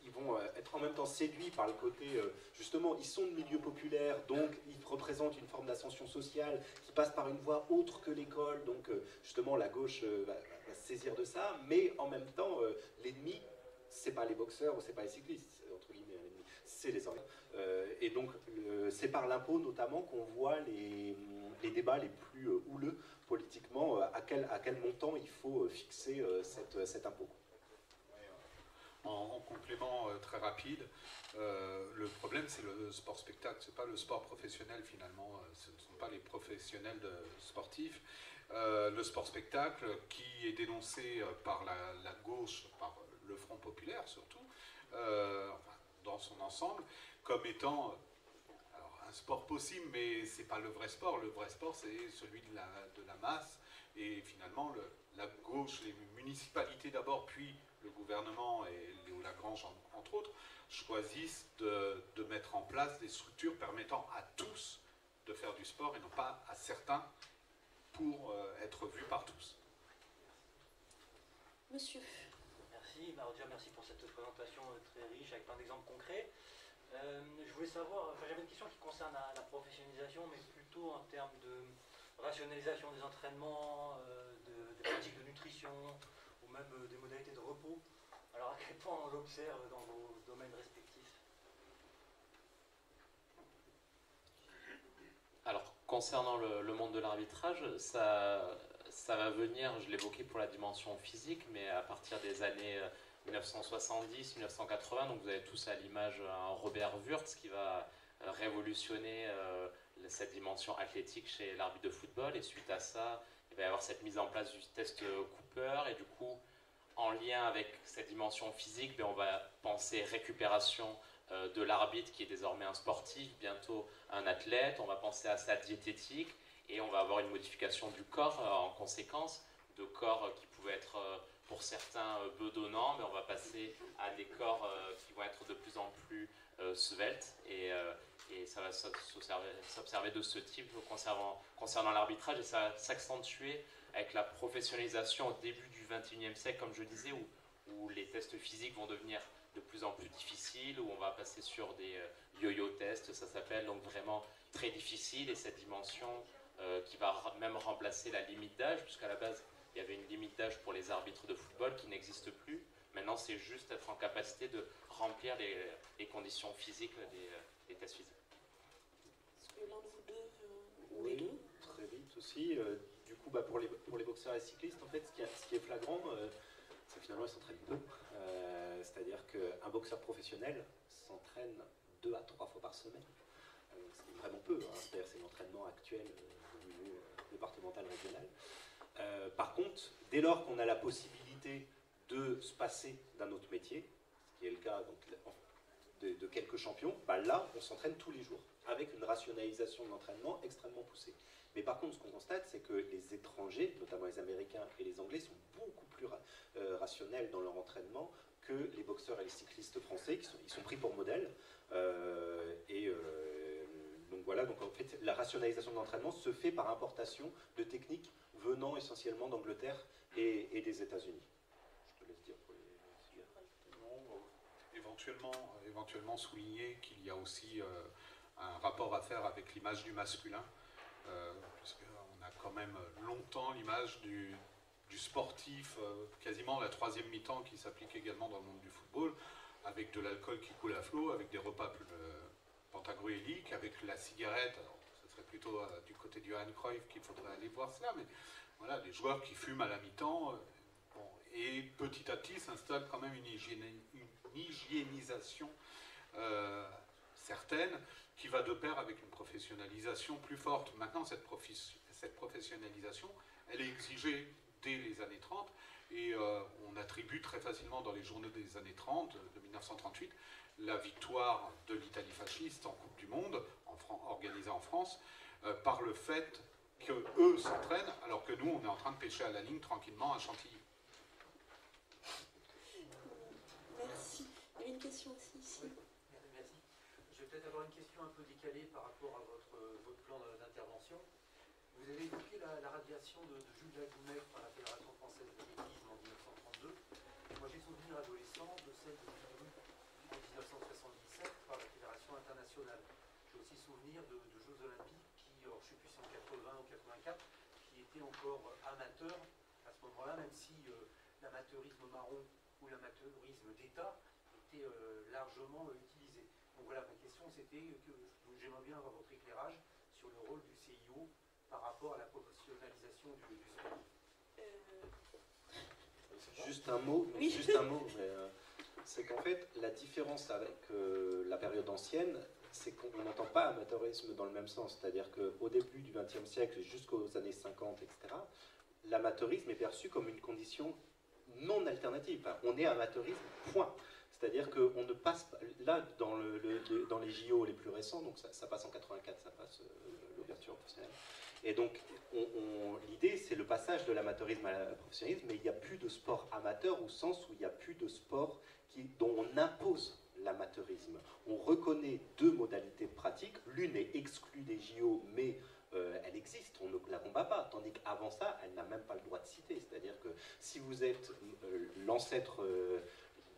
ils vont être en même temps séduits par le côté, justement, ils sont de milieu populaire, donc ils représentent une forme d'ascension sociale qui passe par une voie autre que l'école, donc justement la gauche va se saisir de ça, mais en même temps, l'ennemi, c'est pas les boxeurs ou c'est pas les cyclistes, entre guillemets, l'ennemi, c'est les organes. Et donc, c'est par l'impôt notamment qu'on voit les débats les plus houleux politiquement, à quel montant il faut fixer cet impôt. En complément très rapide, le problème c'est le sport spectacle, c'est pas le sport professionnel finalement, ce ne sont pas les professionnels sportifs. Le sport spectacle qui est dénoncé par la gauche, par le Front populaire surtout, dans son ensemble, comme étant un sport possible, mais c'est pas le vrai sport. Le vrai sport c'est celui de la masse, et finalement la gauche, les municipalités d'abord, puis le gouvernement et Léo Lagrange, entre autres, choisissent de mettre en place des structures permettant à tous de faire du sport et non pas à certains pour être vus par tous. Monsieur. Merci, Marodia, merci pour cette présentation très riche avec plein d'exemples concrets. Je voulais savoir, j'avais une question qui concerne la professionnalisation, mais plutôt en termes de rationalisation des entraînements, des pratiques de nutrition, ou même des modalités de repos. Alors à quel point on l'observe dans vos domaines respectifs? Alors, concernant le monde de l'arbitrage, ça va venir, je l'évoquais pour la dimension physique, mais à partir des années 1970, 1980, donc vous avez tous à l'image un Robert Wurtz qui va révolutionner cette dimension athlétique chez l'arbitre de football, et suite à ça, il va y avoir cette mise en place du test Cooper, et du coup, en lien avec cette dimension physique, on va penser récupération de l'arbitre qui est désormais un sportif, bientôt un athlète, on va penser à sa diététique, et on va avoir une modification du corps en conséquence, de corps qui pouvaient être pour certains bedonnants, mais on va passer à des corps qui vont être de plus en plus sveltes, et ça va s'observer de ce type concernant l'arbitrage, et ça va s'accentuer avec la professionnalisation au début du XXIe siècle, comme je disais, où les tests physiques vont devenir de plus en plus difficiles, où on va passer sur des yo-yo tests, ça s'appelle, donc vraiment très difficile, et cette dimension qui va même remplacer la limite d'âge, puisqu'à la base, il y avait une limite d'âge pour les arbitres de football qui n'existe plus. Maintenant, c'est juste être en capacité de remplir les conditions physiques des tests physiques. Est-ce que l'un de vous deux, ou Oui, les deux? très vite aussi. Du coup, pour les boxeurs et cyclistes, en fait, ce qui est flagrant, c'est que finalement, ils s'entraînent peu. C'est-à-dire qu'un boxeur professionnel s'entraîne 2 à 3 fois par semaine. Ce qui est vraiment peu. C'est-à-dire c'est l'entraînement actuel au niveau départemental, régional. Par contre, dès lors qu'on a la possibilité de se passer d'un autre métier, ce qui est le cas donc, de quelques champions, là, on s'entraîne tous les jours, avec une rationalisation de l'entraînement extrêmement poussée. Mais par contre, ce qu'on constate, c'est que les étrangers, notamment les Américains et les Anglais, sont beaucoup plus rationnels dans leur entraînement que les boxeurs et les cyclistes français, ils sont pris pour modèle. Donc voilà, donc en fait, la rationalisation de l'entraînement se fait par importation de techniques venant essentiellement d'Angleterre et des États-Unis. Je te laisse dire pour les... Non, éventuellement souligner qu'il y a aussi un rapport à faire avec l'image du masculin, parce qu'on a quand même longtemps l'image du sportif, quasiment la troisième mi-temps qui s'applique également dans le monde du football, avec de l'alcool qui coule à flot, avec des repas pantagruéliques, avec la cigarette. Alors, ce serait plutôt du côté du Johan Cruyff qu'il faudrait aller voir cela, mais voilà, des joueurs qui fument à la mi-temps, et petit à petit s'installe quand même une hygiénisation certaine qui va de pair avec une professionnalisation plus forte. Maintenant, cette professionnalisation, elle est exigée dès les années 30, et on attribue très facilement dans les journaux des années 30, de 1938, la victoire de l'Italie fasciste en Coupe du Monde, organisée en France, par le fait qu'eux s'entraînent, alors que nous, on est en train de pêcher à la ligne tranquillement à Chantilly. Merci. Il y avait une question aussi ici. Oui, merci. Je vais peut-être avoir une question un peu décalée par rapport à votre plan d'intervention. Vous avez évoqué la radiation de Jules Lagounet par la Fédération française d'athlétisme en 1932. Moi, j'ai souvenir adolescent de celle de Toulouse en 1977 par la Fédération internationale. J'ai aussi souvenir de Jeux olympiques qui, je ne sais plus si en 80 ou 84, qui étaient encore amateurs à ce moment-là, même si l'amateurisme marron ou l'amateurisme d'État était largement utilisé. Donc voilà, ma question c'était que j'aimerais bien avoir votre éclairage sur le rôle du CIO par rapport à la professionnalisation du sport. Juste un mot, Oui. c'est qu'en fait, la différence avec la période ancienne, c'est qu'on n'entend pas amateurisme dans le même sens. C'est-à-dire qu'au début du XXe siècle, jusqu'aux années 50, etc., l'amateurisme est perçu comme une condition non alternative. Enfin, on est amateurisme, point. C'est-à-dire qu'on ne passe pas... Là, dans les JO les plus récents, donc ça passe en 84, ça passe l'ouverture professionnelle. Et donc, l'idée, c'est le passage de l'amateurisme à la professionnalisme, mais il n'y a plus de sport amateur au sens où il n'y a plus de sport dont on impose l'amateurisme. On reconnaît 2 modalités de pratique. L'une est exclue des JO, mais elle existe, on ne la combat pas. Tandis qu'avant ça, elle n'a même pas le droit de citer. C'est-à-dire que si vous êtes l'ancêtre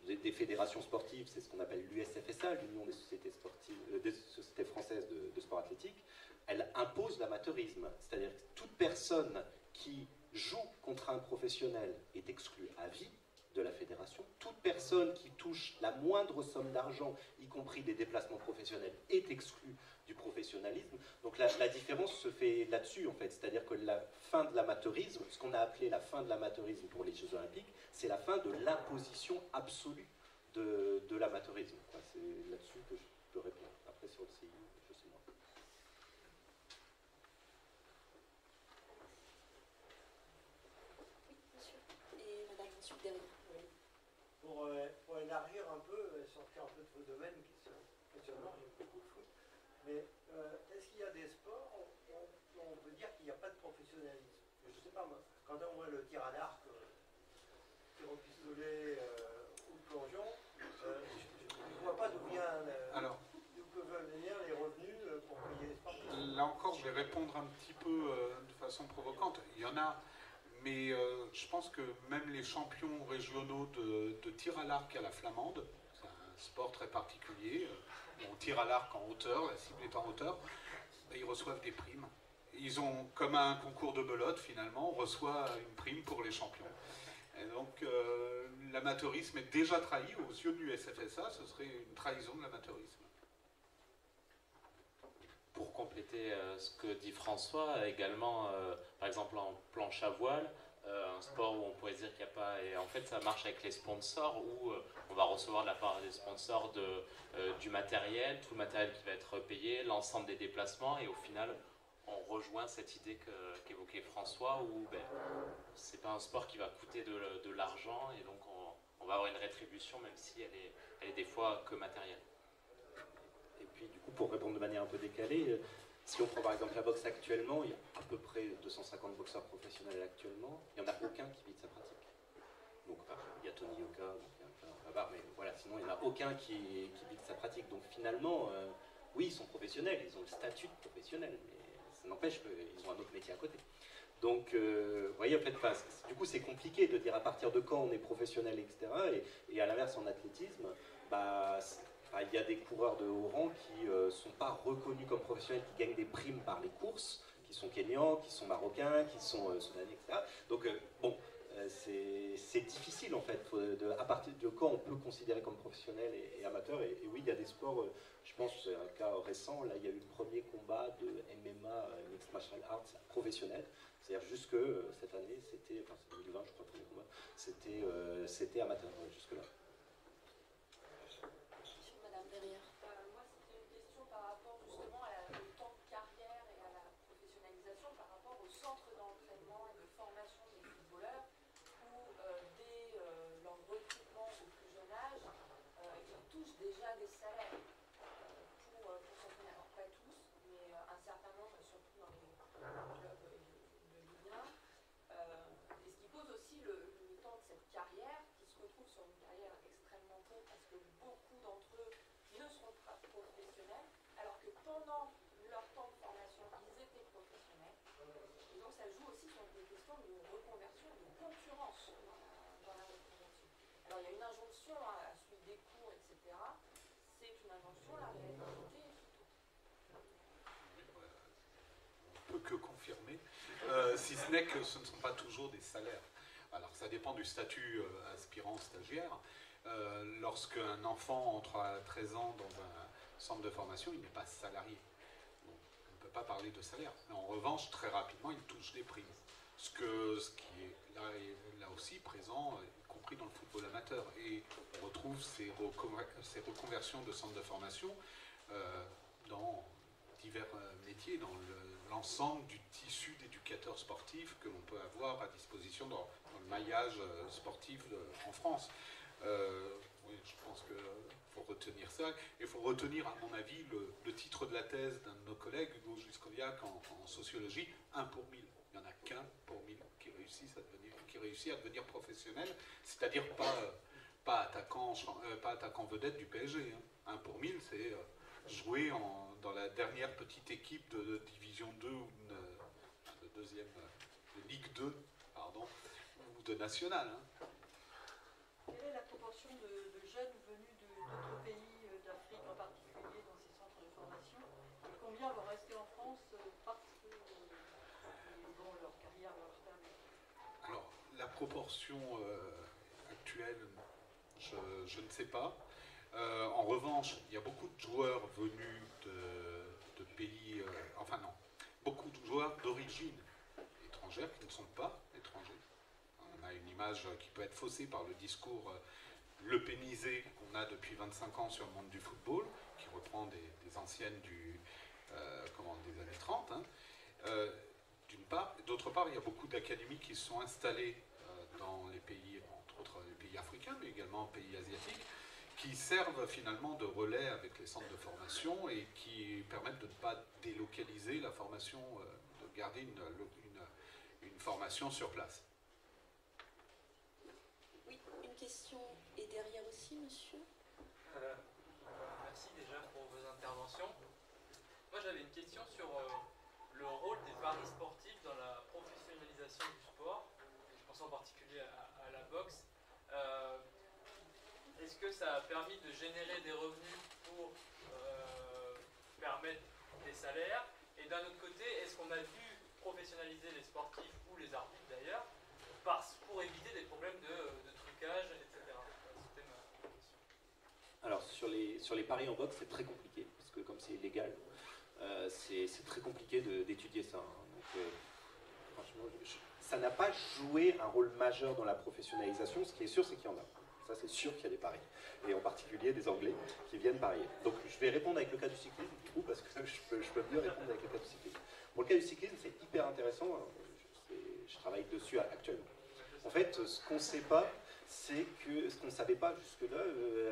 des fédérations sportives, c'est ce qu'on appelle l'USFSA, l'Union des sociétés françaises de sport athlétique, elle impose l'amateurisme. C'est-à-dire que toute personne qui joue contre un professionnel est exclue à vie de la fédération. Toute personne qui touche la moindre somme d'argent, y compris des déplacements professionnels, est exclue du professionnalisme. Donc la différence se fait là-dessus, en fait. C'est-à-dire que la fin de l'amateurisme, ce qu'on a appelé la fin de l'amateurisme pour les Jeux Olympiques, c'est la fin de l'imposition absolue de l'amateurisme. C'est là-dessus que je peux répondre. Après, sur le CI, je sais moins. pour élargir un peu, sortir un peu de vos domaines qui sont passionnants, j'aime beaucoup le foot, mais est-ce qu'il y a des sports où on peut dire qu'il n'y a pas de professionnalisme? Je ne sais pas, moi, quand on voit le tir à l'arc, tir au pistolet ou le plongeon, je ne vois pas d'où d'où peuvent venir les revenus pour payer les sportifs. Là encore, je vais répondre un petit peu de façon provocante. Il y en a, mais je pense que même les champions régionaux de tir à l'arc à la flamande, c'est un sport très particulier, on tire à l'arc en hauteur, la cible est en hauteur, et ils reçoivent des primes. Ils ont, comme un concours de belote finalement, on reçoit une prime pour les champions. Et donc l'amateurisme est déjà trahi aux yeux du SFSA, ce serait une trahison de l'amateurisme. Pour compléter ce que dit François, également, par exemple en planche à voile, un sport où on pourrait dire qu'il n'y a pas... Et en fait, ça marche avec les sponsors, où on va recevoir de la part des sponsors du matériel, tout le matériel qui va être payé, l'ensemble des déplacements, et au final, on rejoint cette idée qu'évoquait François, où c'est pas un sport qui va coûter de l'argent, et donc on va avoir une rétribution, même si elle est des fois que matérielle. Et puis du coup, pour répondre de manière un peu décalée, si on prend par exemple la boxe actuellement, il y a à peu près 250 boxeurs professionnels actuellement, il n'y en a aucun qui vit de sa pratique. Donc il y a Tony Yoka, donc il y a un bavard, mais voilà, sinon il n'y en a aucun qui vit de sa pratique. Donc finalement, oui, ils sont professionnels, ils ont le statut de professionnel, mais ça n'empêche qu'ils ont un autre métier à côté. Donc, vous voyez, en fait, du coup, c'est compliqué de dire à partir de quand on est professionnel, etc. Et à l'inverse, en athlétisme, il y a des coureurs de haut rang qui ne sont pas reconnus comme professionnels, qui gagnent des primes par les courses, qui sont kenyans, qui sont marocains, qui sont soudanais, etc. Donc, c'est difficile, en fait, à partir de quand on peut considérer comme professionnel et amateur. Et oui, il y a des sports, je pense que c'est un cas récent, là, il y a eu le premier combat de MMA, Mixed Martial Arts, professionnel. C'est-à-dire juste que cette année, c'est 2020, je crois, le premier combat, c'était amateur, jusque-là. Madame Derrière. Moi, c'était une question par rapport justement au temps de carrière et à la professionnalisation, par rapport au centre d'entraînement et de formation des footballeurs, où dès leur recrutement au plus jeune âge, ils touchent déjà des salaires pour s'entraîner. Alors pas tous, mais un certain nombre, surtout dans les clubs de Ligue 1. Et ce qui pose aussi le temps de cette carrière, qui se retrouve sur une carrière extrêmement courte, parce que beaucoup d'entre eux ne seront pas professionnels, alors que pendant leur temps de formation, ils étaient professionnels. Et donc ça joue aussi sur des questions de reconversion, de concurrence dans la reconversion. Alors il y a une injonction à suivre des cours, etc. C'est une injonction, la réalité est tout autre. On ne peut que confirmer, si ce n'est que ce ne sont pas toujours des salaires. Alors ça dépend du statut aspirant stagiaire. Lorsqu'un enfant entre à 13 ans dans un centre de formation, il n'est pas salarié. Donc, on ne peut pas parler de salaire. Mais en revanche, très rapidement, il touche des primes. Ce qui est là aussi présent, y compris dans le football amateur. Et on retrouve ces reconversions de centres de formation dans divers métiers, dans l'ensemble du tissu d'éducateurs sportifs que l'on peut avoir à disposition dans le maillage sportif en France. Oui, je pense qu'il faut retenir ça. Il faut retenir, à mon avis, le titre de la thèse d'un de nos collègues, Hugo Juscoviac, en sociologie, 1 pour 1000. Il n'y en a qu'un pour 1000 qui réussit à devenir professionnel, c'est-à-dire pas attaquant vedette du PSG. 1 pour 1000, c'est jouer dans la dernière petite équipe de Division 2 ou de Ligue 2, pardon, ou de National. Quelle est la proportion de jeunes venus d'autres pays d'Afrique en particulier dans ces centres de formation, et combien vont rester en France parce que leur carrière leur stable? Alors, la proportion actuelle, je ne sais pas. En revanche, il y a beaucoup de joueurs venus de pays... beaucoup de joueurs d'origine étrangère qui ne sont pas étrangers. On a une image qui peut être faussée par le discours lepénisé qu'on a depuis 25 ans sur le monde du football, qui reprend des anciennes des années 30, d'une part. D'autre part, il y a beaucoup d'académies qui se sont installées dans les pays, entre autres les pays africains, mais également pays asiatiques, qui servent finalement de relais avec les centres de formation et qui permettent de ne pas délocaliser la formation, de garder une formation sur place. Oui, une question est derrière aussi, monsieur. Merci déjà pour vos interventions. Moi j'avais une question sur le rôle des paris sportifs dans la professionnalisation du sport. Je pense en particulier à la boxe. Est-ce que ça a permis de générer des revenus pour permettre des salaires? Et d'un autre côté, est-ce qu'on a dû professionnaliser les sportifs ou les arbitres d'ailleurs pour éviter des problèmes de trucage, etc. C'était ma question. Alors sur les paris en boxe, c'est très compliqué, parce que comme c'est illégal, c'est très compliqué d'étudier ça. Hein. Donc, franchement, ça n'a pas joué un rôle majeur dans la professionnalisation. Ce qui est sûr, c'est qu'il y en a. Ça, c'est sûr qu'il y a des paris. Et en particulier des Anglais qui viennent parier. Donc je vais répondre avec le cas du cyclisme, du coup, parce que je peux mieux répondre avec le cas du cyclisme. Pour le cas du cyclisme, c'est hyper intéressant. Je travaille dessus actuellement. En fait, ce qu'on ne sait pas, c'est que ce qu'on ne savait pas jusque-là,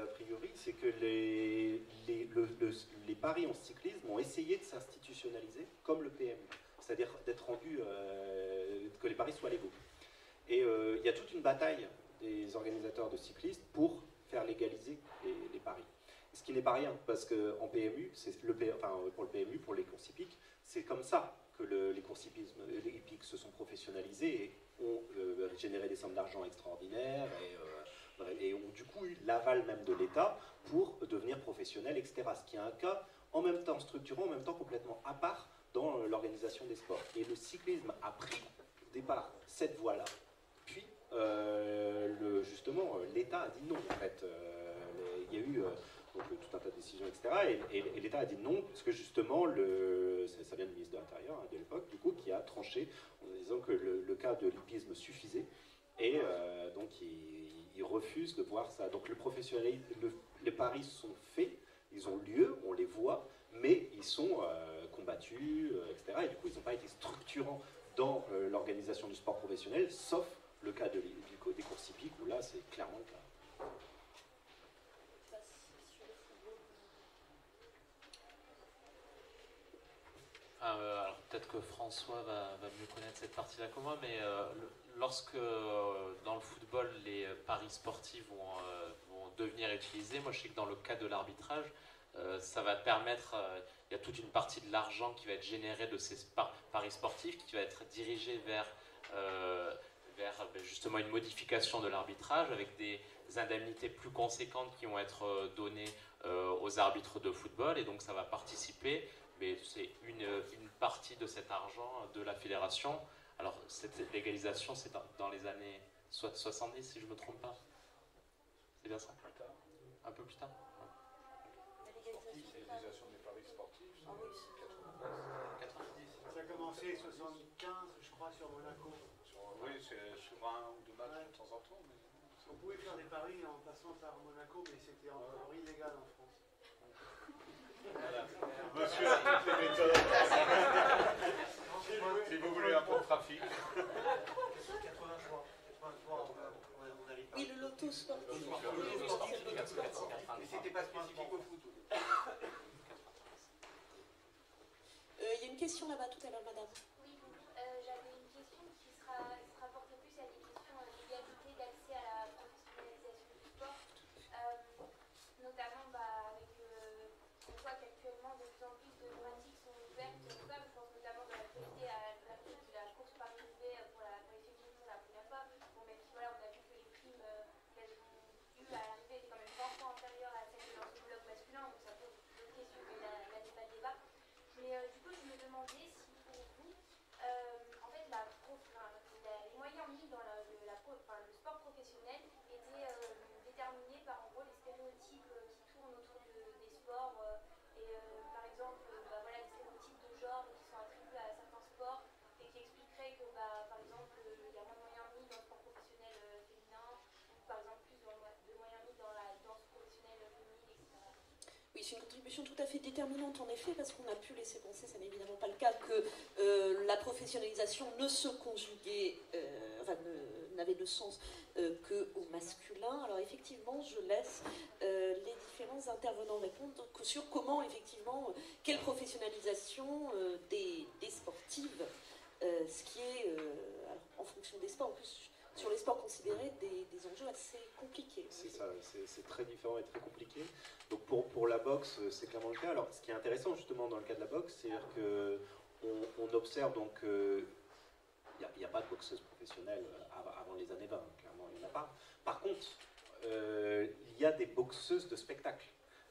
a priori, c'est que les paris en cyclisme ont essayé de s'institutionnaliser comme le PMU, c'est-à-dire d'être rendu, que les paris soient légaux. Et il y a toute une bataille des organisateurs de cyclistes pour faire légaliser les paris. Ce qui n'est pas rien, parce qu'en PMU, pour le PMU, pour les courses hippiques, c'est comme ça que les courses hippiques se sont professionnalisées et ont généré des sommes d'argent extraordinaires et ont du coup eu l'aval même de l'État pour devenir professionnels, etc. Ce qui est un cas en même temps structurant, en même temps complètement à part dans l'organisation des sports. Et le cyclisme a pris au départ cette voie-là. Puis, justement, l'État a dit non, en fait. Il y a eu donc, tout un tas de décisions, etc. Et l'État a dit non, parce que justement, ça vient du ministre de l'Intérieur de l'époque, du coup, qui a tranché en disant que le cas de l'hippisme suffisait. Et donc, il refuse de voir ça. Donc, les paris sont faits, ils ont lieu, on les voit, mais ils sont combattus, etc. Et du coup, ils n'ont pas été structurants dans l'organisation du sport professionnel, sauf le cas des courses hippiques, où là, c'est clairement le cas. Alors peut-être que François va mieux connaître cette partie-là que moi, mais lorsque dans le football les paris sportifs vont devenir utilisés, moi je sais que dans le cas de l'arbitrage, ça va permettre, il y a toute une partie de l'argent qui va être généré de ces paris sportifs qui va être dirigé vers justement une modification de l'arbitrage avec des indemnités plus conséquentes qui vont être données aux arbitres de football, et donc ça va participer, mais c'est une partie de cet argent de la fédération. Alors cette légalisation, c'est dans les années 70, si je ne me trompe pas. C'est bien ça? Un peu plus tard. Légalisation des paris sportifs, c'est 90. Ça a commencé 75, je crois, sur Monaco. Oui, c'est sur un ou deux matchs de temps en temps. Mais... On pouvait faire des paris en passant par Monaco, mais c'était encore illégal en France. Voilà. Monsieur a toutes les méthodes. Si vous voulez un peu de trafic. 83, on n'arrive pas. Oui, le loto sportif. Mais c'était pas spécifique au foot. Il y a une question là-bas tout à l'heure, madame. Oui, j'avais une question qui se rapportait plus à des questions d'égalité d'accès à la professionnalisation du sport, notamment avec, on voit qu'actuellement de plus en plus de pratiques sont ouvertes aux femmes. Je pense notamment dans l'actualité à la pratique de la course par équipée pour la féminine pour la première fois. Bon, même si voilà, on a vu que les primes qu'elles ont eues à l'arrivée étaient quand même 20 fois inférieures à celles de leur homologue masculin, donc ça pose d'autres questions, mais là n'est pas le débat. Mais du coup, je me demandais si pour vous, en fait, les moyens mis dans le sport professionnel étaient déterminés par en gros les stéréotypes qui tournent autour des sports. Par exemple, voilà, les stéréotypes de genre qui sont attribués à certains sports et qui expliqueraient que, par exemple, il y a moins de moyens mis dans le sport professionnel féminin, ou par exemple plus de moyens mis dans la danse professionnelle féminine, etc. Oui, c'est une contribution tout à fait déterminante en effet, parce qu'on a pu laisser penser, ça n'est évidemment pas le cas, que la professionnalisation ne se conjuguait, n'avait de sens qu'au masculin. Alors effectivement, je laisse les différents intervenants répondre sur comment, effectivement, quelle professionnalisation des sportives, ce qui est, alors, en fonction des sports, en plus, sur les sports considérés, des enjeux assez compliqués. C'est ça, c'est très différent et très compliqué. Donc pour la boxe, c'est clairement le cas. Alors ce qui est intéressant justement dans le cas de la boxe, c'est qu'on observe donc il n'y a pas de boxeuse professionnelle avant les années 20, clairement il n'y en a pas. Par contre, il y a des boxeuses de spectacle.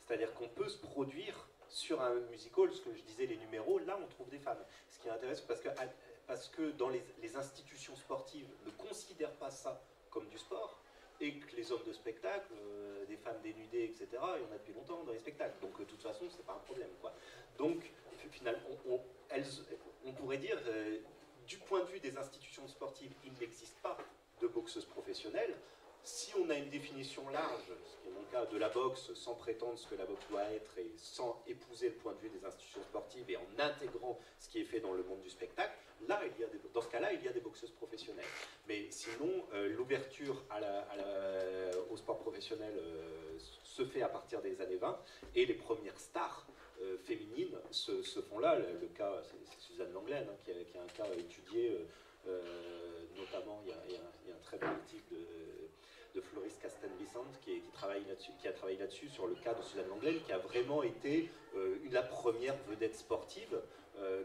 C'est-à-dire qu'on peut se produire sur un musical, ce que je disais, les numéros, là on trouve des femmes. Ce qui est intéressant parce que dans les institutions sportives ne considèrent pas ça comme du sport, et que les hommes de spectacle, des femmes dénudées, etc., il y en a depuis longtemps dans les spectacles. Donc de toute façon, c'est pas un problème, quoi. Donc finalement, on pourrait dire, du point de vue des institutions sportives, il n'existe pas de boxeuse professionnelle. Si on a une définition large, ce qui est mon cas, de la boxe, sans prétendre ce que la boxe doit être et sans épouser le point de vue des institutions sportives et en intégrant ce qui est fait dans le monde du spectacle, là, dans ce cas-là, il y a des boxeuses professionnelles. Mais sinon, l'ouverture au sport professionnel se fait à partir des années 20 et les premières stars féminines se font là. Le cas, c'est Suzanne Lenglen, hein, qui a un cas étudié, notamment, il y a un très bon article de Floris Castan-Vicente qui a travaillé là-dessus sur le cas de Suzanne Lenglen, qui a vraiment été la première vedette sportive,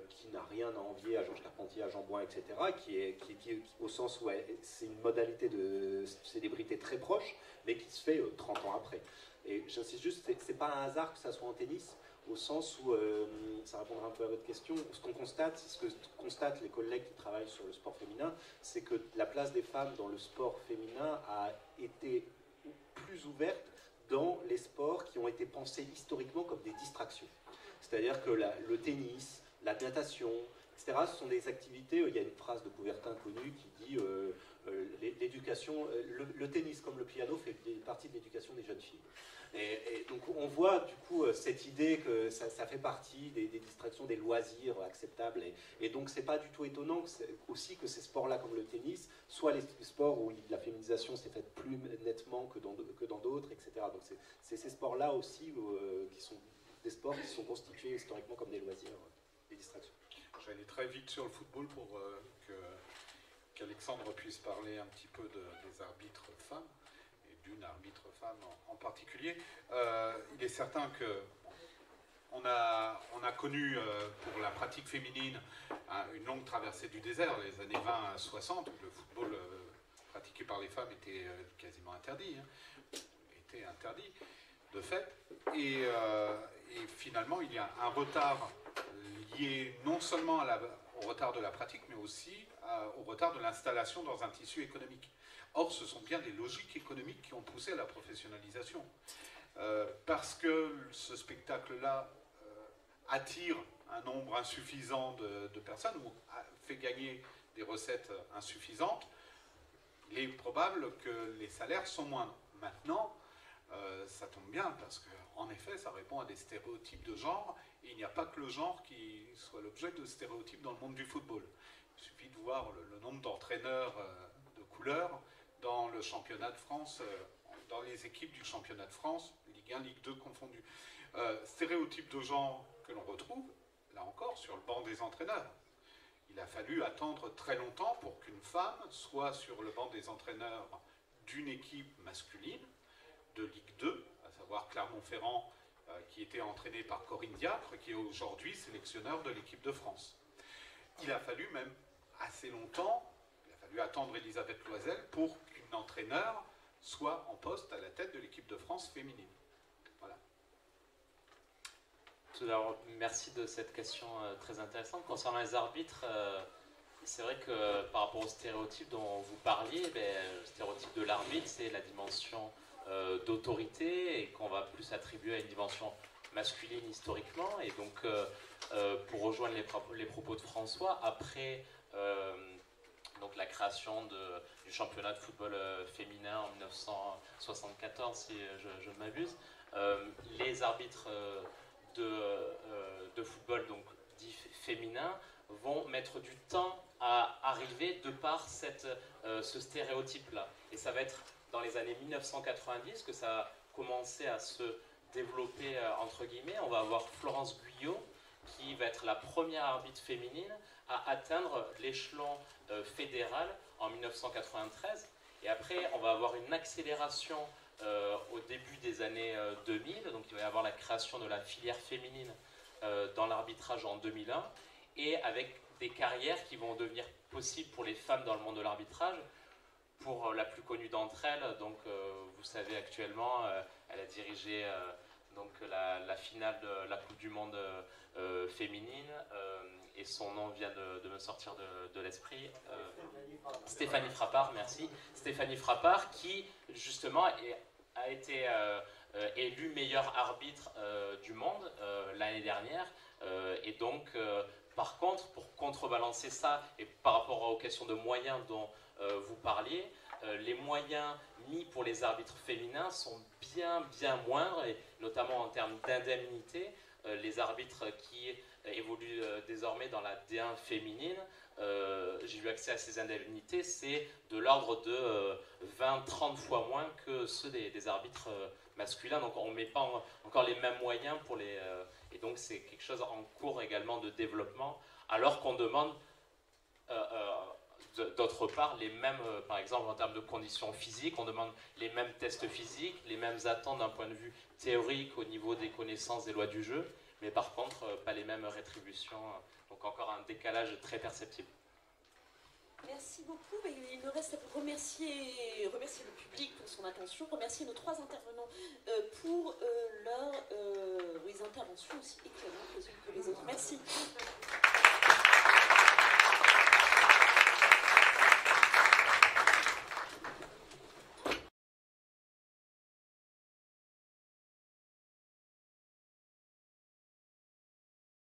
qui n'a rien à envier à Georges Carpentier, à Jean Bouin, etc., qui au sens où c'est une modalité de célébrité très proche, mais qui se fait 30 ans après. Et j'insiste juste, c'est pas un hasard que ça soit en tennis, au sens où, ça répondra un peu à votre question, ce que constatent les collègues qui travaillent sur le sport féminin, c'est que la place des femmes dans le sport féminin a été plus ouverte dans les sports qui ont été pensés historiquement comme des distractions. C'est-à-dire que le tennis, la natation, etc., ce sont des activités, il y a une phrase de Coubertin connue qui dit l'éducation, le tennis comme le piano fait partie de l'éducation des jeunes filles. Et donc on voit du coup cette idée que ça fait partie des distractions, des loisirs acceptables. Et donc c'est pas du tout étonnant aussi que ces sports-là comme le tennis soient les sports où la féminisation s'est faite plus nettement que dans d'autres, etc. Donc c'est ces sports-là aussi qui sont des sports qui sont constitués historiquement comme des loisirs, des distractions. Je vais aller très vite sur le football pour qu'Alexandre puisse parler un petit peu des arbitres femmes. D'une arbitre femme en particulier. Il est certain que on a connu pour la pratique féminine une longue traversée du désert, les années 20-60, où le football pratiqué par les femmes était quasiment interdit, était interdit de fait. Et finalement, il y a un retard lié non seulement au retard de la pratique, mais aussi au retard de l'installation dans un tissu économique. Or, ce sont bien des logiques économiques qui ont poussé à la professionnalisation. Parce que ce spectacle-là attire un nombre insuffisant de personnes ou fait gagner des recettes insuffisantes, il est probable que les salaires sont moindres. Maintenant, ça tombe bien parce qu'en effet, ça répond à des stéréotypes de genre et il n'y a pas que le genre qui soit l'objet de stéréotypes dans le monde du football. Il suffit de voir le nombre d'entraîneurs de couleur dans le championnat de France, dans les équipes du championnat de France, Ligue 1, Ligue 2 confondues. Stéréotypes de genre que l'on retrouve, là encore, sur le banc des entraîneurs. Il a fallu attendre très longtemps pour qu'une femme soit sur le banc des entraîneurs d'une équipe masculine de Ligue 2, à savoir Clermont-Ferrand, qui était entraînée par Corinne Diacre, qui est aujourd'hui sélectionneur de l'équipe de France. Il a fallu même assez longtemps, il a fallu attendre Elisabeth Loisel pour qu'une entraîneur soit en poste à la tête de l'équipe de France féminine. Voilà. Tout d'abord, merci de cette question très intéressante. Concernant les arbitres, c'est vrai que par rapport au stéréotype dont vous parliez, le stéréotype de l'arbitre, c'est la dimension d'autorité et qu'on va plus attribuer à une dimension masculine historiquement. Et donc, pour rejoindre les propos de François, après donc la création du championnat de football féminin en 1974, si je ne m'abuse, les arbitres de football donc dits féminins vont mettre du temps arriver de par ce stéréotype-là. Et ça va être dans les années 1990 que ça a commencé à se développer, entre guillemets. On va avoir Florence Guyot, qui va être la première arbitre féminine à atteindre l'échelon fédéral en 1993. Et après, on va avoir une accélération au début des années 2000. Donc il va y avoir la création de la filière féminine dans l'arbitrage en 2001. Et avec des carrières qui vont devenir possibles pour les femmes dans le monde de l'arbitrage. Pour la plus connue d'entre elles, donc vous savez actuellement, elle a dirigé donc la finale de la Coupe du Monde féminine, et son nom vient de me sortir de l'esprit. Stéphanie Frappart, merci. Stéphanie Frappart, qui justement a été élue meilleure arbitre du monde l'année dernière, et donc par contre, pour contrebalancer ça, et par rapport aux questions de moyens dont vous parliez, les moyens mis pour les arbitres féminins sont bien moindres, et notamment en termes d'indemnité. Les arbitres qui évoluent désormais dans la D1 féminine, j'ai eu accès à ces indemnités, c'est de l'ordre de 20-30 fois moins que ceux des arbitres masculins. Donc on ne met pas encore les mêmes moyens pour les... et donc c'est quelque chose en cours également de développement, alors qu'on demande... d'autre part, les mêmes, par exemple en termes de conditions physiques, on demande les mêmes tests physiques, les mêmes attentes d'un point de vue théorique au niveau des connaissances des lois du jeu, mais par contre, pas les mêmes rétributions, donc encore un décalage très perceptible. Merci beaucoup. Il me reste à vous remercier le public pour son attention, remercier nos trois intervenants pour leurs interventions aussi éclairantes les unes que les autres. Merci.